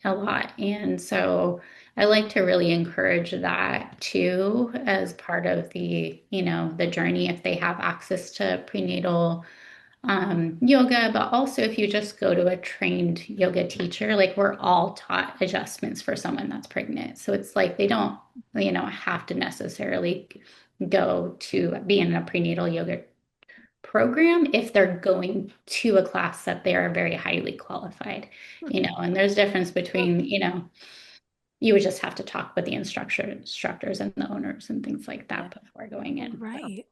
[SPEAKER 3] a lot. And so I like to really encourage that too as part of the journey if they have access to prenatal yoga. But also, if you just go to a trained yoga teacher, like we're all taught adjustments for someone that's pregnant. So it's like they don't, have to necessarily go to be in a prenatal yoga program if they're going to a class that they are very highly qualified, and there's difference between, you would just have to talk with the instructors and the owners and things like
[SPEAKER 2] Yeah.
[SPEAKER 3] that before going in.
[SPEAKER 4] Right.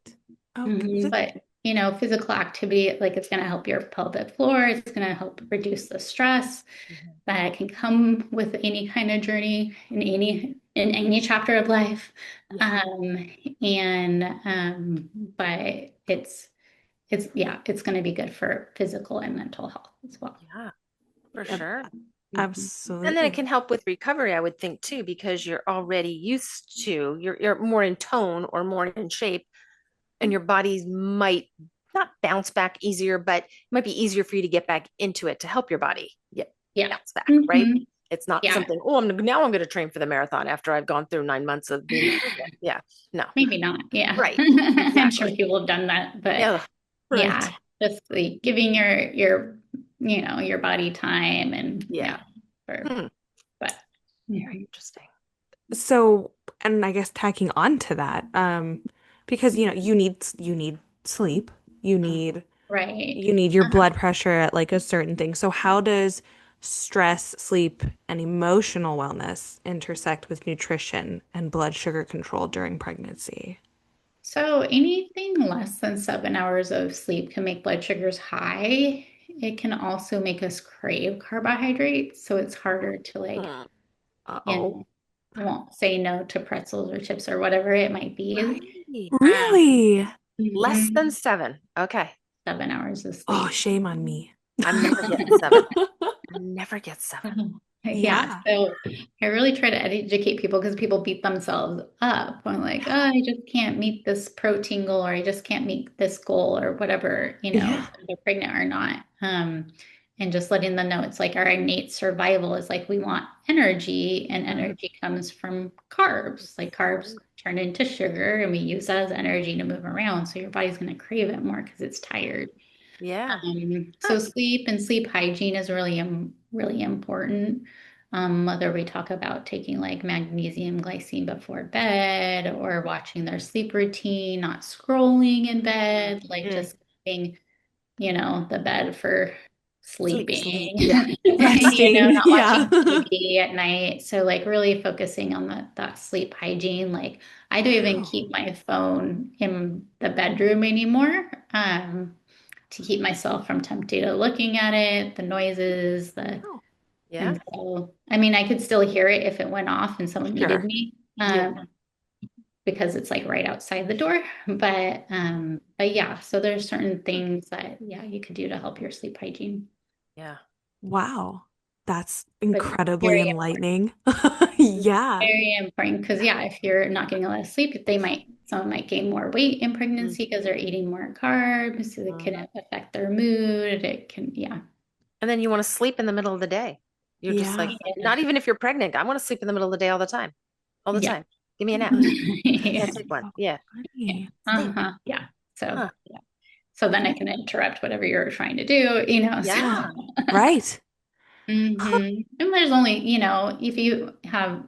[SPEAKER 4] Okay.
[SPEAKER 3] But physical activity, like it's going to help your pelvic floor. It's going to help reduce the stress
[SPEAKER 2] Mhm.
[SPEAKER 3] that can come with any kind of journey in any chapter of life.
[SPEAKER 2] Yeah.
[SPEAKER 3] But it's going to be good for physical and mental health as well.
[SPEAKER 2] Yeah, for
[SPEAKER 4] Yep.
[SPEAKER 2] sure.
[SPEAKER 3] Mhm.
[SPEAKER 2] And then it
[SPEAKER 4] Absolutely.
[SPEAKER 2] can help with recovery, I would think too, because you're already used to, you're more in tone or more in shape, and your body might not bounce back easier, but it might be easier for you to get back into it to help your body get
[SPEAKER 3] Yeah.
[SPEAKER 2] bounce back, right?
[SPEAKER 3] Mhm.
[SPEAKER 2] It's not
[SPEAKER 3] Yeah.
[SPEAKER 2] something, oh, now I'm going to train for the marathon after I've gone through 9 months of being pregnant. Yeah, no,
[SPEAKER 3] Maybe not. Yeah.
[SPEAKER 2] right,
[SPEAKER 3] I'm sure
[SPEAKER 2] exactly.
[SPEAKER 3] people have done that, but
[SPEAKER 2] Yeah,
[SPEAKER 3] yeah,
[SPEAKER 4] Right.
[SPEAKER 3] just like giving your body time and
[SPEAKER 2] yeah.
[SPEAKER 3] for
[SPEAKER 2] Hmm,
[SPEAKER 3] but
[SPEAKER 2] very
[SPEAKER 3] mhm.
[SPEAKER 2] interesting.
[SPEAKER 4] So, and I guess tacking on to that, because you need sleep, you
[SPEAKER 2] Mhm.
[SPEAKER 4] need
[SPEAKER 3] Right.
[SPEAKER 4] you need your blood pressure at like a certain thing. So how does stress, sleep, and emotional wellness intersect with nutrition and blood sugar control during pregnancy?
[SPEAKER 3] So anything less than 7 hours of sleep can make blood sugars high. It can also make us crave carbohydrates, so it's harder to like,
[SPEAKER 2] Hmm,
[SPEAKER 3] you
[SPEAKER 4] Uh-oh.
[SPEAKER 3] know, won't say no to pretzels or chips or whatever it might be.
[SPEAKER 2] right.
[SPEAKER 3] Um,
[SPEAKER 4] Really?
[SPEAKER 2] Less than
[SPEAKER 3] mhm.
[SPEAKER 2] 7. Okay.
[SPEAKER 3] 7 hours of
[SPEAKER 4] Oh,
[SPEAKER 3] sleep.
[SPEAKER 4] shame on me.
[SPEAKER 2] I'm never getting 7. I never get 7.
[SPEAKER 3] Yeah,
[SPEAKER 4] Yeah.
[SPEAKER 3] so I really try to educate people because people beat themselves up. I'm like, oh, I just can't meet this protein goal, or I just can't meet this goal, or whatever,
[SPEAKER 4] Yeah.
[SPEAKER 3] whether they're pregnant or not. And just letting them know it's like our innate survival is like we want energy, and
[SPEAKER 2] Mhm.
[SPEAKER 3] energy comes from carbs. Like carbs turn into sugar, and we use that as energy to move around. So your body's going to crave it more because it's tired.
[SPEAKER 2] Yeah.
[SPEAKER 3] So sleep and sleep hygiene is really, really important. Whether we talk about taking like magnesium glycine before bed or watching their sleep routine, not scrolling in bed, like
[SPEAKER 2] Mm.
[SPEAKER 3] just being, the bed for
[SPEAKER 2] Sleep.
[SPEAKER 4] Sleep.
[SPEAKER 3] sleeping,
[SPEAKER 2] Yeah.
[SPEAKER 4] Resting.
[SPEAKER 3] not
[SPEAKER 4] Yeah.
[SPEAKER 3] watching TV at night. So like really focusing on that sleep hygiene. Like I don't even
[SPEAKER 4] Wow.
[SPEAKER 3] keep my phone in the bedroom anymore. To keep myself from tempted to looking at it, the noises,
[SPEAKER 4] Oh,
[SPEAKER 2] Yeah.
[SPEAKER 3] and so I mean I could still hear it if it went off and someone needed
[SPEAKER 4] sure.
[SPEAKER 3] me,
[SPEAKER 2] Yeah.
[SPEAKER 3] because it's like right outside the door. But yeah, so there's certain things that you could do to help your sleep hygiene.
[SPEAKER 2] Yeah.
[SPEAKER 4] Wow. That's
[SPEAKER 3] But
[SPEAKER 4] incredibly
[SPEAKER 3] very
[SPEAKER 4] enlightening. Yeah.
[SPEAKER 3] very important because if you're not getting a lot of sleep, they might Someone might gain more weight in pregnancy because they're eating more carbs. So it can affect their mood. It can, yeah.
[SPEAKER 2] And then you want to sleep in the middle of the day. You're just like,
[SPEAKER 4] Yeah.
[SPEAKER 2] not even if you're pregnant. I want to sleep in the middle of the day all the time. All the
[SPEAKER 3] Yeah.
[SPEAKER 2] time. Give me a nap.
[SPEAKER 3] Yeah.
[SPEAKER 2] Can't take one. Yeah.
[SPEAKER 3] Yeah.
[SPEAKER 2] Sleep.
[SPEAKER 3] Yeah. So,
[SPEAKER 2] Huh.
[SPEAKER 3] yeah. So then I can interrupt whatever you're trying to do, you know. So.
[SPEAKER 2] Yeah.
[SPEAKER 4] Right.
[SPEAKER 3] And there's only, if you have,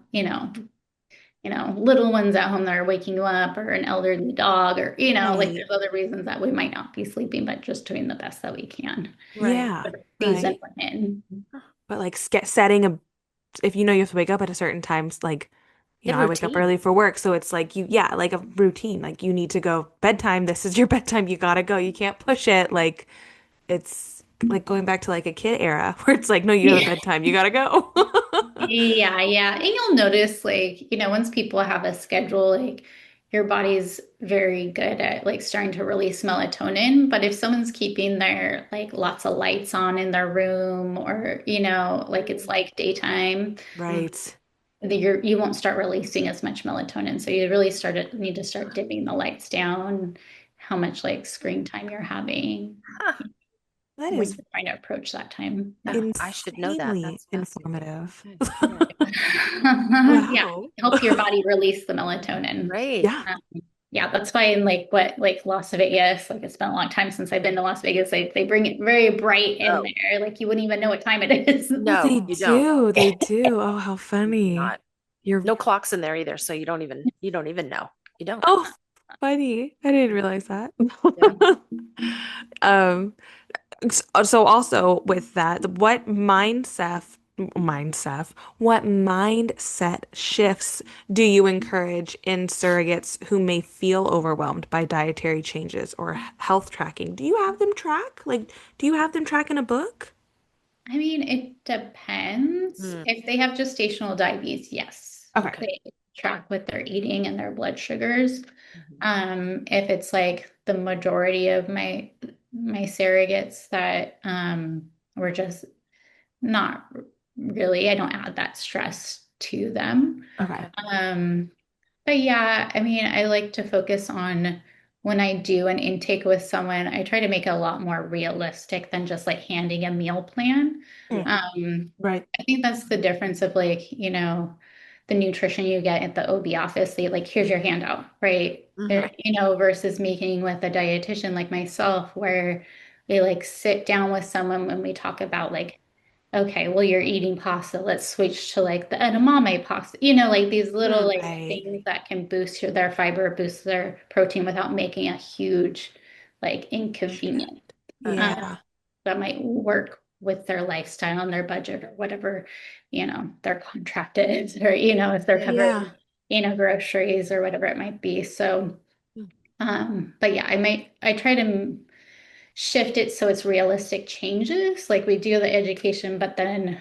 [SPEAKER 3] little ones at home that are waking you up or an elderly dog or, like
[SPEAKER 4] Right.
[SPEAKER 3] there's other reasons that we might not be sleeping, but just doing the best that we can.
[SPEAKER 2] Right.
[SPEAKER 4] Yeah.
[SPEAKER 3] Season
[SPEAKER 4] Right.
[SPEAKER 3] we're in.
[SPEAKER 4] But like setting a, if you know you have to wake up at a certain times, like,
[SPEAKER 2] Get a
[SPEAKER 4] I wake up
[SPEAKER 2] routine.
[SPEAKER 4] early for work. So it's like yeah, like a routine. Like you need to go bedtime. This is your bedtime. You gotta go. You can't push it. Like it's like going back to like a kid era where it's like, no, you have a
[SPEAKER 3] Yeah.
[SPEAKER 4] bedtime. You gotta go.
[SPEAKER 3] Yeah. And you'll notice, like, once people have a schedule, like your body's very good at like starting to release melatonin. But if someone's keeping their like lots of lights on in their room or, like it's like daytime,
[SPEAKER 4] Right.
[SPEAKER 3] you won't start releasing as much melatonin. So you really need to start dimming the lights down, how much like screen time you're having
[SPEAKER 2] Huh.
[SPEAKER 4] That
[SPEAKER 3] when
[SPEAKER 4] is
[SPEAKER 3] you're trying to approach that time.
[SPEAKER 2] Oh, I should know that.
[SPEAKER 4] insanely
[SPEAKER 2] That's fascinating.
[SPEAKER 4] informative.
[SPEAKER 3] Yeah,
[SPEAKER 4] Wow.
[SPEAKER 3] help your body release the melatonin.
[SPEAKER 2] Right.
[SPEAKER 4] Yeah.
[SPEAKER 3] Yeah, that's why in like Las Vegas, like it's been a long time since I've been to Las Vegas. They bring it very bright in
[SPEAKER 2] Oh,
[SPEAKER 3] there, like you wouldn't even know what time it is.
[SPEAKER 2] no,
[SPEAKER 4] They
[SPEAKER 2] you don't.
[SPEAKER 4] do. They do. Oh, how funny.
[SPEAKER 2] Not.
[SPEAKER 4] You're
[SPEAKER 2] No clocks in there either, so you don't even know. You don't.
[SPEAKER 4] oh funny. I didn't realize that.
[SPEAKER 2] Yeah.
[SPEAKER 4] Um, so also with that, what mindset shifts do you encourage in surrogates who may feel overwhelmed by dietary changes or health tracking? Do you have them track? Like, do you have them track in a book?
[SPEAKER 3] I mean, it depends.
[SPEAKER 2] Hmm.
[SPEAKER 3] If they have gestational diabetes, yes,
[SPEAKER 4] Okay.
[SPEAKER 3] they track what they're eating and their blood sugars.
[SPEAKER 2] Mhm.
[SPEAKER 3] If it's like the majority of my surrogates that were just not really, I don't add that stress to them.
[SPEAKER 4] Okay.
[SPEAKER 3] Um, but yeah, I mean, I like to focus on when I do an intake with someone, I try to make it a lot more realistic than just like handing a meal plan.
[SPEAKER 4] Mm. Right.
[SPEAKER 3] I think that's the difference of like, the nutrition you get at the OB office. They like, here's your handout, right?
[SPEAKER 2] Mhm.
[SPEAKER 3] Versus meeting with a dietitian like myself, where we like sit down with someone when we talk about like, okay, well, you're eating pasta. Let's switch to like the edamame pasta, like these little like
[SPEAKER 4] Right.
[SPEAKER 3] things that can boost their fiber, boost their protein without making a huge like inconvenience. Um,
[SPEAKER 4] Yeah.
[SPEAKER 3] that might work with their lifestyle and their budget or whatever, their contract is, or, if they're
[SPEAKER 4] Yeah.
[SPEAKER 3] covering, groceries or whatever it might be. So, but yeah, I try to shift it so it's realistic changes. Like we do the education, but then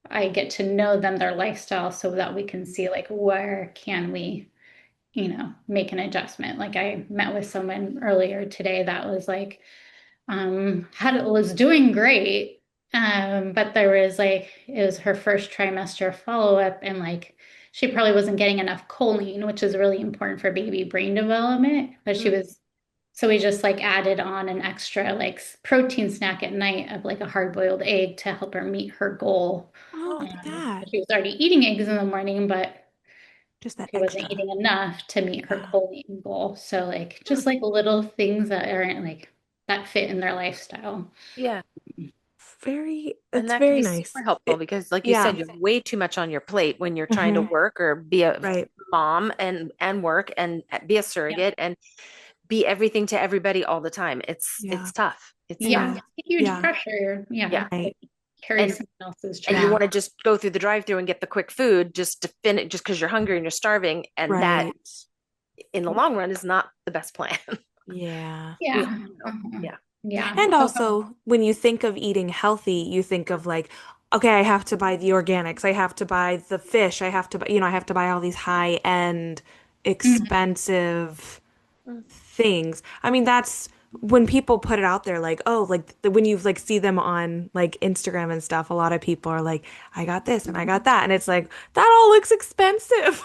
[SPEAKER 3] I get to know them, their lifestyle, so that we can see like where can we, make an adjustment. Like I met with someone earlier today that was like, was doing great. But there was like it was her first trimester follow-up and like she probably wasn't getting enough choline, which is really important for baby brain development. But she
[SPEAKER 2] Mm.
[SPEAKER 3] was so we just like added on an extra like protein snack at night of like a hard-boiled egg to help her meet her goal.
[SPEAKER 4] Oh, look at that.
[SPEAKER 3] She was already eating eggs in the morning, but
[SPEAKER 4] Just that
[SPEAKER 3] she wasn't
[SPEAKER 4] extra.
[SPEAKER 3] eating enough to meet her
[SPEAKER 4] Yeah.
[SPEAKER 3] choline goal. So like
[SPEAKER 2] Hmm.
[SPEAKER 3] just like little things that aren't like that fit in their lifestyle.
[SPEAKER 2] Yeah. And
[SPEAKER 4] It's
[SPEAKER 2] that can
[SPEAKER 4] very
[SPEAKER 2] be
[SPEAKER 4] nice.
[SPEAKER 2] super helpful because, like you
[SPEAKER 4] Yeah.
[SPEAKER 2] said, you have way too much on your plate when you're trying to
[SPEAKER 4] Hmm.
[SPEAKER 2] work or be a
[SPEAKER 4] Right.
[SPEAKER 2] mom and work and be a
[SPEAKER 3] Yeah.
[SPEAKER 2] surrogate and be everything to everybody all the time. It's
[SPEAKER 4] Yeah.
[SPEAKER 2] it's tough. It's
[SPEAKER 3] Yeah,
[SPEAKER 2] tough.
[SPEAKER 4] Yeah.
[SPEAKER 3] it's a huge
[SPEAKER 4] Yeah.
[SPEAKER 3] pressure. Yeah,
[SPEAKER 2] Yeah.
[SPEAKER 3] like
[SPEAKER 4] Right.
[SPEAKER 3] carry
[SPEAKER 2] And
[SPEAKER 3] someone else's
[SPEAKER 2] and you
[SPEAKER 3] child.
[SPEAKER 4] Yeah.
[SPEAKER 2] want to just go through the drive-through and get the quick food just to finish just because you're hungry and you're starving. And that
[SPEAKER 4] Right.
[SPEAKER 2] in the long run is not the best plan.
[SPEAKER 4] Yeah.
[SPEAKER 2] We
[SPEAKER 3] Yeah.
[SPEAKER 2] all know.
[SPEAKER 3] Uh-huh.
[SPEAKER 2] Yeah.
[SPEAKER 3] Yeah.
[SPEAKER 4] And also, when you think of eating healthy, you think of like, okay, I have to buy the organics, I have to buy the fish, I have to buy, I have to buy all these high-end,
[SPEAKER 3] Mhm.
[SPEAKER 4] expensive
[SPEAKER 2] Mm.
[SPEAKER 4] things. I mean, that's when people put it out there, like, oh, like when you like see them on like Instagram and stuff, a lot of people are like, I got this and I got that. And it's like, that all looks expensive.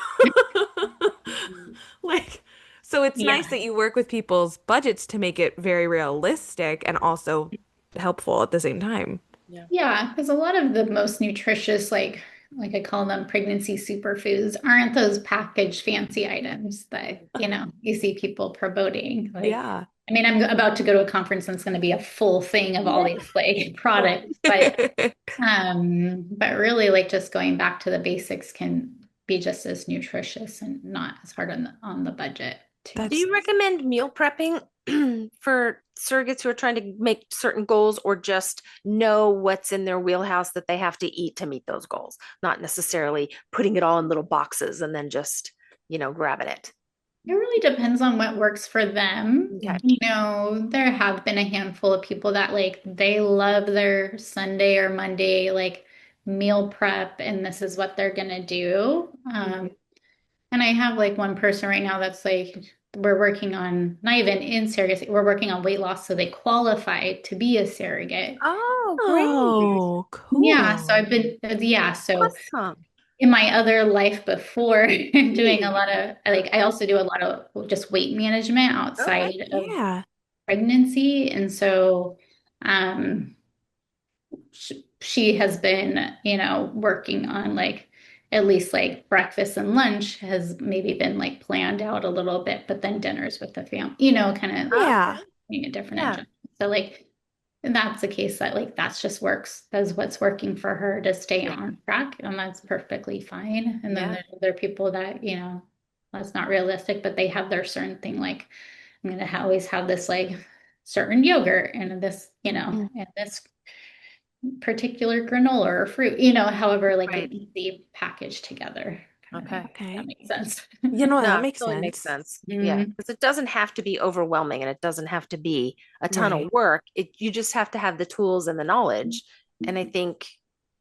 [SPEAKER 4] Like, So it's
[SPEAKER 3] Yeah.
[SPEAKER 4] nice that you work with people's budgets to make it very realistic and also helpful at the same time.
[SPEAKER 2] Yeah.
[SPEAKER 3] Yeah, because a lot of the most nutritious, like I call them pregnancy superfoods, aren't those packaged fancy items that, you see people promoting. Like,
[SPEAKER 4] Yeah.
[SPEAKER 3] I mean, I'm about to go to a conference and it's going to be a full thing of all these like products, but really like just going back to the basics can be just as nutritious and not as hard on the budget too.
[SPEAKER 2] Do
[SPEAKER 4] That's
[SPEAKER 2] you recommend meal prepping for surrogates who are trying to make certain goals, or just know what's in their wheelhouse that they have to eat to meet those goals? Not necessarily putting it all in little boxes and then just, grabbing it.
[SPEAKER 3] It really depends on what works for them.
[SPEAKER 2] Okay.
[SPEAKER 3] There have been a handful of people that like they love their Sunday or Monday like meal prep and this is what they're gonna do. And I have like one person right now that's like we're working on not even in surrogacy, we're working on weight loss so they qualify to be a surrogate.
[SPEAKER 2] Oh, great.
[SPEAKER 4] Oh,
[SPEAKER 3] Yeah, so
[SPEAKER 4] cool.
[SPEAKER 3] I've been so
[SPEAKER 2] Awesome.
[SPEAKER 3] in my other life before doing a lot of like I also do a lot of just weight management
[SPEAKER 2] Okay.
[SPEAKER 3] outside of
[SPEAKER 4] Yeah.
[SPEAKER 3] pregnancy. And so um she has been, working on like at least like breakfast and lunch has maybe been like planned out a little bit, but then dinners with the family, kind of
[SPEAKER 4] Yeah.
[SPEAKER 3] being a different
[SPEAKER 2] Yeah.
[SPEAKER 3] adjustment. So like that's the case that like that's just works. That's what's working for her to stay
[SPEAKER 2] Yeah.
[SPEAKER 3] on track, and that's perfectly fine. And then
[SPEAKER 2] Yeah.
[SPEAKER 3] there's other people that that's not realistic, but they have their certain thing. Like I'm gonna always have this like certain yogurt and this, and this particular granola or fruit. However, like an
[SPEAKER 2] Right.
[SPEAKER 3] easy package together kind of
[SPEAKER 2] Okay.
[SPEAKER 3] thing. If that
[SPEAKER 4] Okay.
[SPEAKER 3] makes sense.
[SPEAKER 4] That
[SPEAKER 2] No,
[SPEAKER 4] makes
[SPEAKER 2] totally makes
[SPEAKER 4] sense.
[SPEAKER 2] sense. Yeah,
[SPEAKER 3] Mhm.
[SPEAKER 2] because it doesn't have to be overwhelming and it doesn't have to be a ton of
[SPEAKER 4] Right.
[SPEAKER 2] work. You just have to have the tools and the knowledge. And I think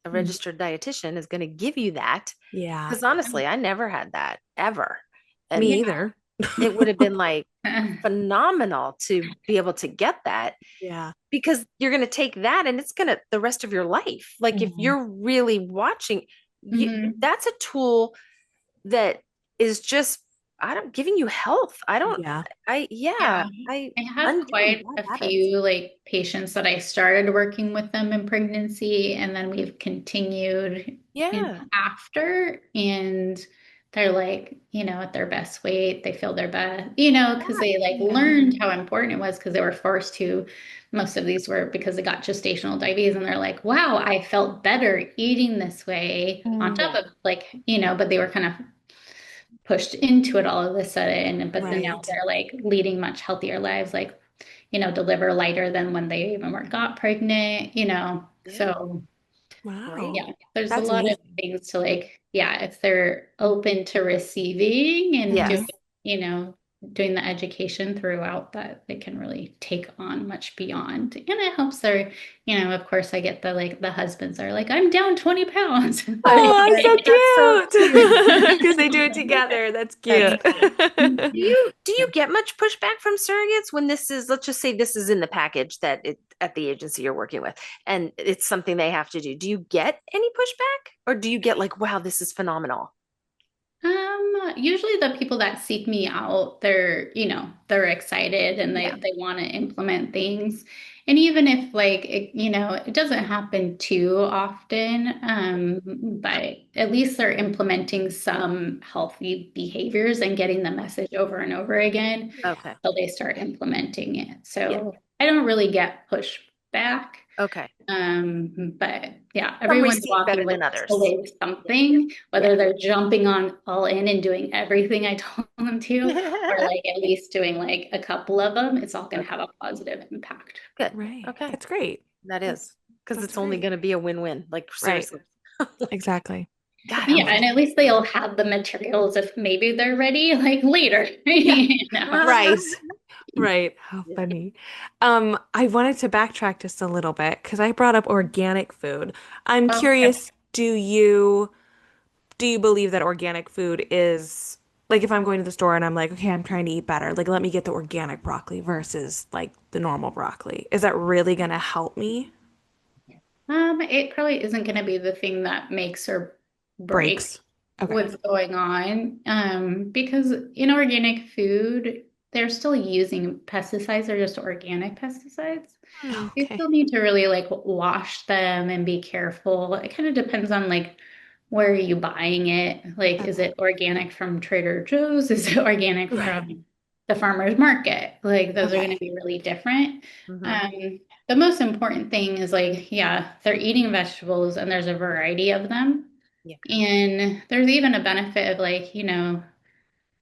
[SPEAKER 2] a registered dietitian is going to give you that.
[SPEAKER 4] Yeah.
[SPEAKER 2] Because honestly, I never had that ever. And
[SPEAKER 4] Me
[SPEAKER 3] Yeah.
[SPEAKER 4] either.
[SPEAKER 2] it would have been like phenomenal to be able to get that,
[SPEAKER 4] Yeah.
[SPEAKER 2] because you're going to take that and it's going to the rest of your life. Like if
[SPEAKER 3] Mhm.
[SPEAKER 2] you're really watching,
[SPEAKER 3] Mhm.
[SPEAKER 2] that's a tool that is just, I don't, giving you health. I don't,
[SPEAKER 4] Yeah.
[SPEAKER 2] yeah,
[SPEAKER 3] Yeah.
[SPEAKER 2] I
[SPEAKER 3] I have
[SPEAKER 2] undoing
[SPEAKER 3] quite
[SPEAKER 2] bad
[SPEAKER 3] a
[SPEAKER 2] habits.
[SPEAKER 3] few like patients that I started working with them in pregnancy and then we've continued in
[SPEAKER 2] Yeah.
[SPEAKER 3] after, and they're like, at their best weight, they feel their best, because they like
[SPEAKER 4] Yeah.
[SPEAKER 3] learned how important it was because they were forced to, most of these were because they got gestational diabetes and they're like, wow, I felt better eating this way on top
[SPEAKER 2] Yeah.
[SPEAKER 3] of like, but they were kind of pushed into it all of a sudden, but then now
[SPEAKER 4] Right.
[SPEAKER 3] they're like leading much healthier lives, like, deliver lighter than when they even were got pregnant,
[SPEAKER 2] Yeah.
[SPEAKER 3] so
[SPEAKER 4] Wow.
[SPEAKER 3] yeah, there's a
[SPEAKER 4] That's
[SPEAKER 3] lot of
[SPEAKER 4] amazing.
[SPEAKER 3] things to like, yeah, if they're open to receiving and
[SPEAKER 2] Yes.
[SPEAKER 3] doing the education throughout that, they can really take on much beyond. And it helps their, of course, I get the like the husbands are like, I'm down 20 pounds.
[SPEAKER 4] Oh,
[SPEAKER 2] That's so
[SPEAKER 4] so
[SPEAKER 2] cute.
[SPEAKER 4] cute. Because they do it together. That's cute.
[SPEAKER 3] Thank you.
[SPEAKER 2] Do you get much pushback from surrogates when this is, let's just say this is in the package that it at the agency you're working with and it's something they have to do? Do you get any pushback, or do you get like, wow, this is phenomenal?
[SPEAKER 3] Usually the people that seek me out, they're excited and
[SPEAKER 2] Yeah.
[SPEAKER 3] they want to implement things. And even if like it doesn't happen too often, but at least they're implementing some healthy behaviors and getting the message over and over again
[SPEAKER 2] Okay.
[SPEAKER 3] till they start implementing it.
[SPEAKER 2] Yeah.
[SPEAKER 3] So I don't really get pushback.
[SPEAKER 2] Okay.
[SPEAKER 3] But yeah,
[SPEAKER 2] Some
[SPEAKER 3] everyone's
[SPEAKER 2] receive
[SPEAKER 3] walking
[SPEAKER 2] better
[SPEAKER 3] with
[SPEAKER 2] than others.
[SPEAKER 3] away with
[SPEAKER 2] Yeah.
[SPEAKER 3] something,
[SPEAKER 2] Yeah.
[SPEAKER 3] whether they're jumping on all in and doing everything I told them to, or like at least doing like a couple of them, it's all going to
[SPEAKER 2] Okay.
[SPEAKER 3] have a positive impact.
[SPEAKER 2] Good.
[SPEAKER 4] Right.
[SPEAKER 2] Okay.
[SPEAKER 4] That's great.
[SPEAKER 2] That is, because
[SPEAKER 4] That's
[SPEAKER 2] it's only
[SPEAKER 4] great.
[SPEAKER 2] going to be a win-win. Like
[SPEAKER 4] Right.
[SPEAKER 2] seriously.
[SPEAKER 4] Exactly.
[SPEAKER 2] God, I
[SPEAKER 3] Yeah,
[SPEAKER 2] love
[SPEAKER 3] and at least they'll have the materials if maybe they're ready like later,
[SPEAKER 2] Yeah.
[SPEAKER 4] Right. Right. How
[SPEAKER 2] Yeah.
[SPEAKER 4] funny. I wanted to backtrack just a little bit because I brought up organic food. I'm
[SPEAKER 3] Okay.
[SPEAKER 4] curious, do you believe that organic food is like if I'm going to the store and I'm like, okay, I'm trying to eat better, like let me get the organic broccoli versus like the normal broccoli. Is that really gonna help me?
[SPEAKER 3] It probably isn't going to be the thing that makes or breaks.
[SPEAKER 4] Breaks. Okay.
[SPEAKER 3] what's going on. Because in organic food, they're still using pesticides, they're just organic pesticides. You
[SPEAKER 4] Okay.
[SPEAKER 3] still need to really like wash them and be careful. It kind of depends on like where are you buying it? Like, is
[SPEAKER 4] Okay.
[SPEAKER 3] it organic from Trader Joe's? Is it organic
[SPEAKER 4] Right.
[SPEAKER 3] from the farmer's market? Like, those are going to
[SPEAKER 4] Okay.
[SPEAKER 3] be really different.
[SPEAKER 2] Mhm.
[SPEAKER 3] The most important thing is like, yeah, they're eating vegetables and there's a variety of them.
[SPEAKER 2] Yeah.
[SPEAKER 3] And there's even a benefit of like,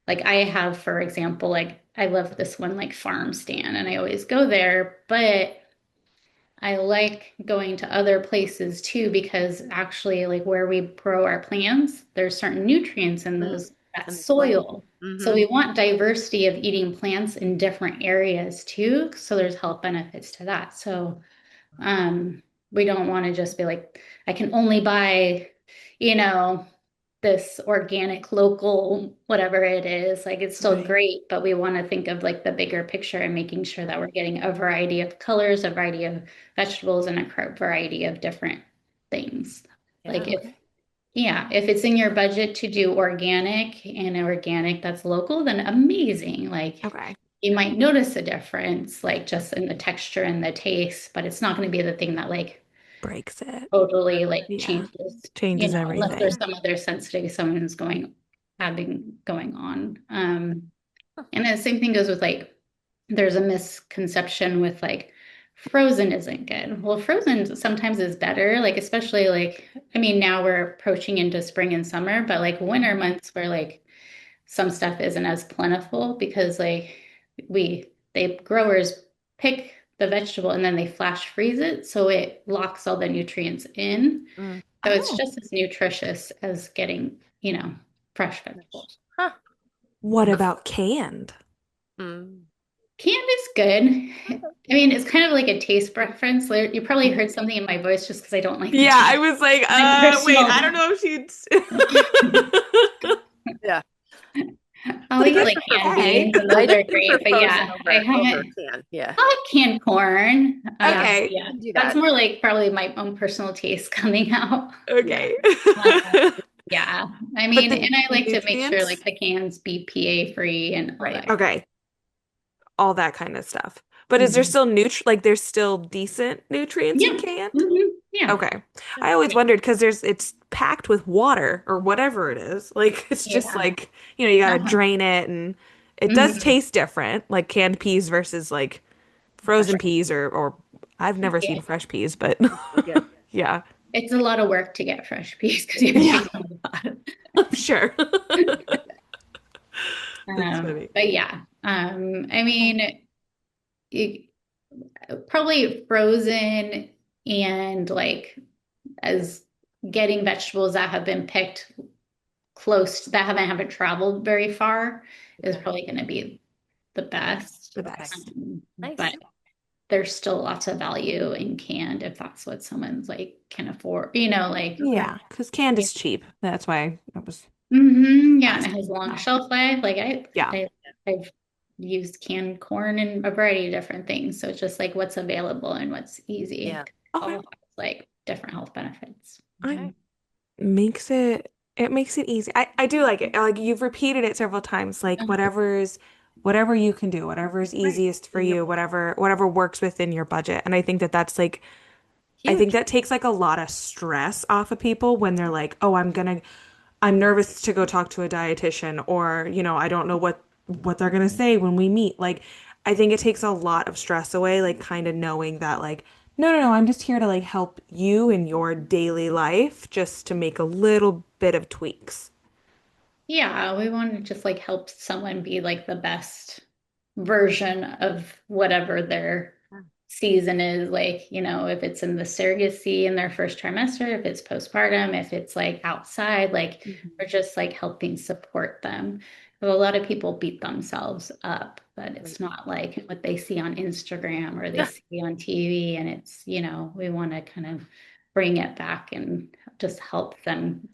[SPEAKER 3] like I have, for example, like I love this one like farm stand and I always go there, but I like going to other places too because actually like where we grow our plants, there's certain nutrients in
[SPEAKER 2] Mm.
[SPEAKER 3] those that
[SPEAKER 2] And the soil.
[SPEAKER 3] soil. So
[SPEAKER 2] Mhm.
[SPEAKER 3] we want diversity of eating plants in different areas too. So there's health benefits to that. So we don't want to just be like, I can only buy, you know, this organic, local, whatever it is. Like it's still
[SPEAKER 4] Right.
[SPEAKER 3] great, but we want to think of like the bigger picture and making sure that we're getting a variety of colors, a variety of vegetables, and a variety of different things. Like
[SPEAKER 2] Yeah.
[SPEAKER 3] if,
[SPEAKER 4] Okay.
[SPEAKER 3] yeah, if it's in your budget to do organic and organic that's local, then amazing. Like
[SPEAKER 4] Okay.
[SPEAKER 3] you might notice a difference, like just in the texture and the taste, but it's not going to be the thing that like
[SPEAKER 4] Breaks it.
[SPEAKER 3] totally like
[SPEAKER 4] Yeah.
[SPEAKER 3] changes,
[SPEAKER 4] Changes
[SPEAKER 3] unless there's
[SPEAKER 4] everything.
[SPEAKER 3] some other sensitive someone's having going on. And the same thing goes with like, there's a misconception with like frozen isn't good. Well, frozen sometimes is better, like especially like, I mean, now we're approaching into spring and summer, but like winter months where like some stuff isn't as plentiful because like they growers pick the vegetable and then they flash freeze it so it locks all the nutrients in.
[SPEAKER 2] Mm.
[SPEAKER 3] So it's
[SPEAKER 4] Oh,
[SPEAKER 3] just as nutritious as getting, fresh vegetables.
[SPEAKER 2] Huh.
[SPEAKER 4] what about canned?
[SPEAKER 2] Mm.
[SPEAKER 3] Canned is good. I mean, it's kind of like a taste preference. Like, you probably heard something in my voice just because I don't like the
[SPEAKER 4] Yeah, I
[SPEAKER 3] taste.
[SPEAKER 4] was like,
[SPEAKER 3] My
[SPEAKER 4] wait,
[SPEAKER 3] personal,
[SPEAKER 4] I don't know if she'd.
[SPEAKER 2] Yeah.
[SPEAKER 3] I'll
[SPEAKER 4] Like
[SPEAKER 3] eat
[SPEAKER 4] it's
[SPEAKER 3] like canned
[SPEAKER 4] okay.
[SPEAKER 3] beans and
[SPEAKER 2] I
[SPEAKER 3] those
[SPEAKER 2] just
[SPEAKER 3] are
[SPEAKER 2] prefer
[SPEAKER 3] great. But
[SPEAKER 2] frozen
[SPEAKER 3] yeah, I
[SPEAKER 2] over
[SPEAKER 3] haven't.
[SPEAKER 2] can. Yeah.
[SPEAKER 3] I like canned corn.
[SPEAKER 2] Yeah.
[SPEAKER 4] Okay.
[SPEAKER 3] Yeah,
[SPEAKER 2] You can do
[SPEAKER 3] that's
[SPEAKER 2] that.
[SPEAKER 3] more like probably my own personal taste coming out.
[SPEAKER 2] Yeah.
[SPEAKER 4] Okay.
[SPEAKER 3] Uh, yeah, I
[SPEAKER 4] But
[SPEAKER 3] mean,
[SPEAKER 4] the
[SPEAKER 3] and I like to make sure like
[SPEAKER 4] nutrients?
[SPEAKER 3] the cans be PA free and all
[SPEAKER 2] Right.
[SPEAKER 3] that.
[SPEAKER 4] Okay. All that kind of stuff. But is there
[SPEAKER 3] Mhm.
[SPEAKER 4] still like there's still decent nutrients in
[SPEAKER 3] Yeah.
[SPEAKER 4] canned?
[SPEAKER 3] Yeah.
[SPEAKER 4] Okay. I always
[SPEAKER 3] Yeah.
[SPEAKER 4] wondered because it's packed with water or whatever it is. Like it's just
[SPEAKER 3] Yeah.
[SPEAKER 4] like, you gotta
[SPEAKER 3] Uh-huh.
[SPEAKER 4] drain it and it does
[SPEAKER 3] Mhm.
[SPEAKER 4] taste different, like canned peas versus like
[SPEAKER 3] Fresh.
[SPEAKER 4] frozen peas or I've never
[SPEAKER 3] Yeah.
[SPEAKER 4] seen fresh peas, but
[SPEAKER 2] They're good.
[SPEAKER 4] yeah.
[SPEAKER 3] It's a lot of work to get fresh peas because you have to
[SPEAKER 4] Yeah,
[SPEAKER 3] take them to the bottom.
[SPEAKER 4] I'm sure. That's funny.
[SPEAKER 3] But yeah, I mean, it, probably frozen and like as getting vegetables that have been picked close that haven't traveled very far is
[SPEAKER 2] Okay.
[SPEAKER 3] probably going to be the best.
[SPEAKER 4] The
[SPEAKER 2] Okay.
[SPEAKER 4] best.
[SPEAKER 3] But
[SPEAKER 2] Nice.
[SPEAKER 3] there's still lots of value in canned if that's what someone's like can afford, like
[SPEAKER 2] Okay.
[SPEAKER 4] Yeah, because canned is cheap. That's why I was
[SPEAKER 3] Yeah, and it has
[SPEAKER 4] asking.
[SPEAKER 3] long shelf life. Like
[SPEAKER 4] Yeah.
[SPEAKER 3] I've used canned corn and a variety of different things. So it's just like what's available and what's easy.
[SPEAKER 2] Yeah.
[SPEAKER 3] All
[SPEAKER 4] Okay.
[SPEAKER 3] has like different health benefits.
[SPEAKER 2] Okay.
[SPEAKER 4] I makes it makes it easy. I do like it. Like you've repeated it several times. Like whatever you can do, whatever is
[SPEAKER 2] Right.
[SPEAKER 4] easiest for
[SPEAKER 2] In your
[SPEAKER 4] you, whatever works within your budget. And I think that that's like I think
[SPEAKER 2] huge.
[SPEAKER 4] that takes like a lot of stress off of people when they're like, "Oh, I'm nervous to go talk to a dietitian," or, I don't know what they're gonna say when we meet. Like, I think it takes a lot of stress away, like kind of knowing that like, no, no, no, I'm just here to like help you in your daily life just to make a little bit of tweaks.
[SPEAKER 3] Yeah, we want to just like help someone be like the best version of whatever their season is. Like, if it's in the surrogacy in their first trimester, if it's postpartum, if it's like outside, like
[SPEAKER 2] Mhm.
[SPEAKER 3] we're just like helping support them. But a lot of people beat themselves up, but
[SPEAKER 2] Right.
[SPEAKER 3] it's not like what they see on Instagram or they see on TV. And it's, we want to kind of bring it back and just help them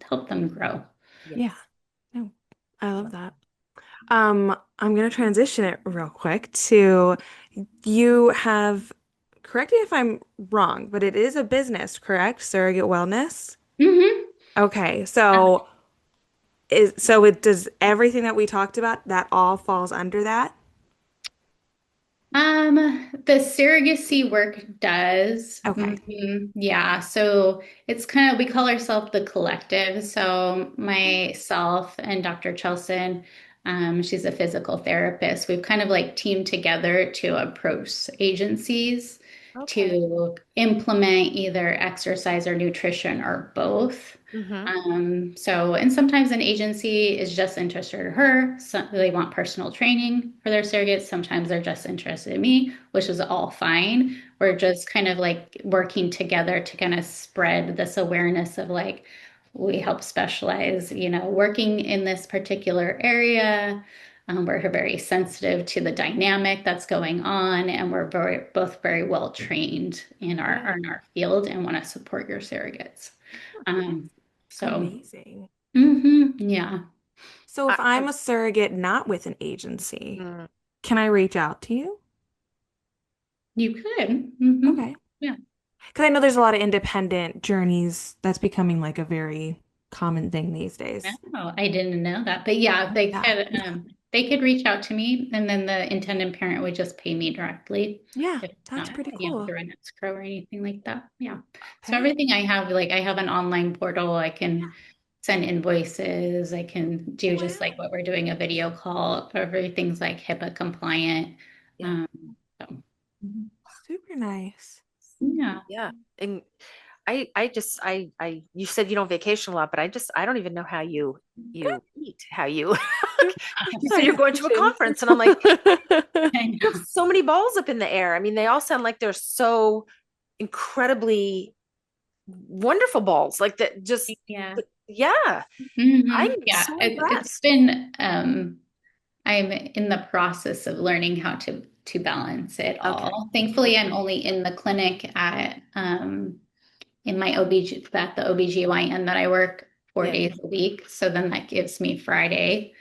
[SPEAKER 3] grow.
[SPEAKER 4] Yeah.
[SPEAKER 2] Yes.
[SPEAKER 4] No, I love that. I'm gonna transition it real quick to you have, correct me if I'm wrong, but it is a business, correct? Surrogate wellness.
[SPEAKER 3] Hmm.
[SPEAKER 4] Okay, so does everything that we talked about, that all falls under that?
[SPEAKER 3] The surrogacy work does.
[SPEAKER 4] Okay.
[SPEAKER 3] Yeah. So it's kind of, we call ourselves the collective. So myself and Dr. Chelson, she's a physical therapist. We've kind of like teamed together to approach agencies
[SPEAKER 2] Okay.
[SPEAKER 3] to implement either exercise or nutrition or both.
[SPEAKER 2] Mm-hmm.
[SPEAKER 3] And sometimes an agency is just interested in her. So they want personal training for their surrogates. Sometimes they're just interested in me, which is all fine. We're just kind of like working together to kind of spread this awareness of like, we help specialize, working in this particular area. We're very sensitive to the dynamic that's going on, and we're both very well trained in
[SPEAKER 4] Yeah.
[SPEAKER 3] our field and want to support your surrogates. Um, so,
[SPEAKER 4] Amazing.
[SPEAKER 3] yeah,
[SPEAKER 4] So
[SPEAKER 2] I,
[SPEAKER 4] if I'm a surrogate not with an agency,
[SPEAKER 2] mm,
[SPEAKER 4] can I reach out to you?
[SPEAKER 3] you could.
[SPEAKER 4] Okay.
[SPEAKER 3] Yeah.
[SPEAKER 4] Because I know there's a lot of independent journeys that's becoming like a very common thing these days.
[SPEAKER 3] Oh, I didn't know that. But yeah,
[SPEAKER 4] Yeah.
[SPEAKER 3] they could reach out to me and then the intended parent would just pay me directly
[SPEAKER 4] Yeah,
[SPEAKER 3] if
[SPEAKER 4] that's
[SPEAKER 3] not,
[SPEAKER 4] pretty cool.
[SPEAKER 3] through an escrow or anything like that. Yeah. So
[SPEAKER 4] Okay.
[SPEAKER 3] everything I have, like I have an online portal, I can send invoices, I can do just like
[SPEAKER 4] Wow.
[SPEAKER 3] what we're doing, a video call. Everything's like HIPAA compliant.
[SPEAKER 2] yeah.
[SPEAKER 3] Um, so mhm.
[SPEAKER 4] Super nice.
[SPEAKER 3] Yeah.
[SPEAKER 2] Yeah. And you said you don't vacation a lot, but I don't even know how you eat, how you, you said you're going to a
[SPEAKER 4] Vacation.
[SPEAKER 2] conference and I'm like,
[SPEAKER 3] I
[SPEAKER 2] you have
[SPEAKER 3] know.
[SPEAKER 2] so many balls up in the air. I mean, they all sound like they're so incredibly wonderful balls. Like that just,
[SPEAKER 3] Yeah.
[SPEAKER 2] yeah, I'm
[SPEAKER 3] Yeah.
[SPEAKER 2] so
[SPEAKER 3] It's
[SPEAKER 2] impressed.
[SPEAKER 3] been I'm in the process of learning how to balance it
[SPEAKER 2] Okay.
[SPEAKER 3] all. Thankfully, I'm only in the clinic at in my OB at the OBGYN that I work four
[SPEAKER 2] Yeah.
[SPEAKER 3] days a week. So then that gives me Friday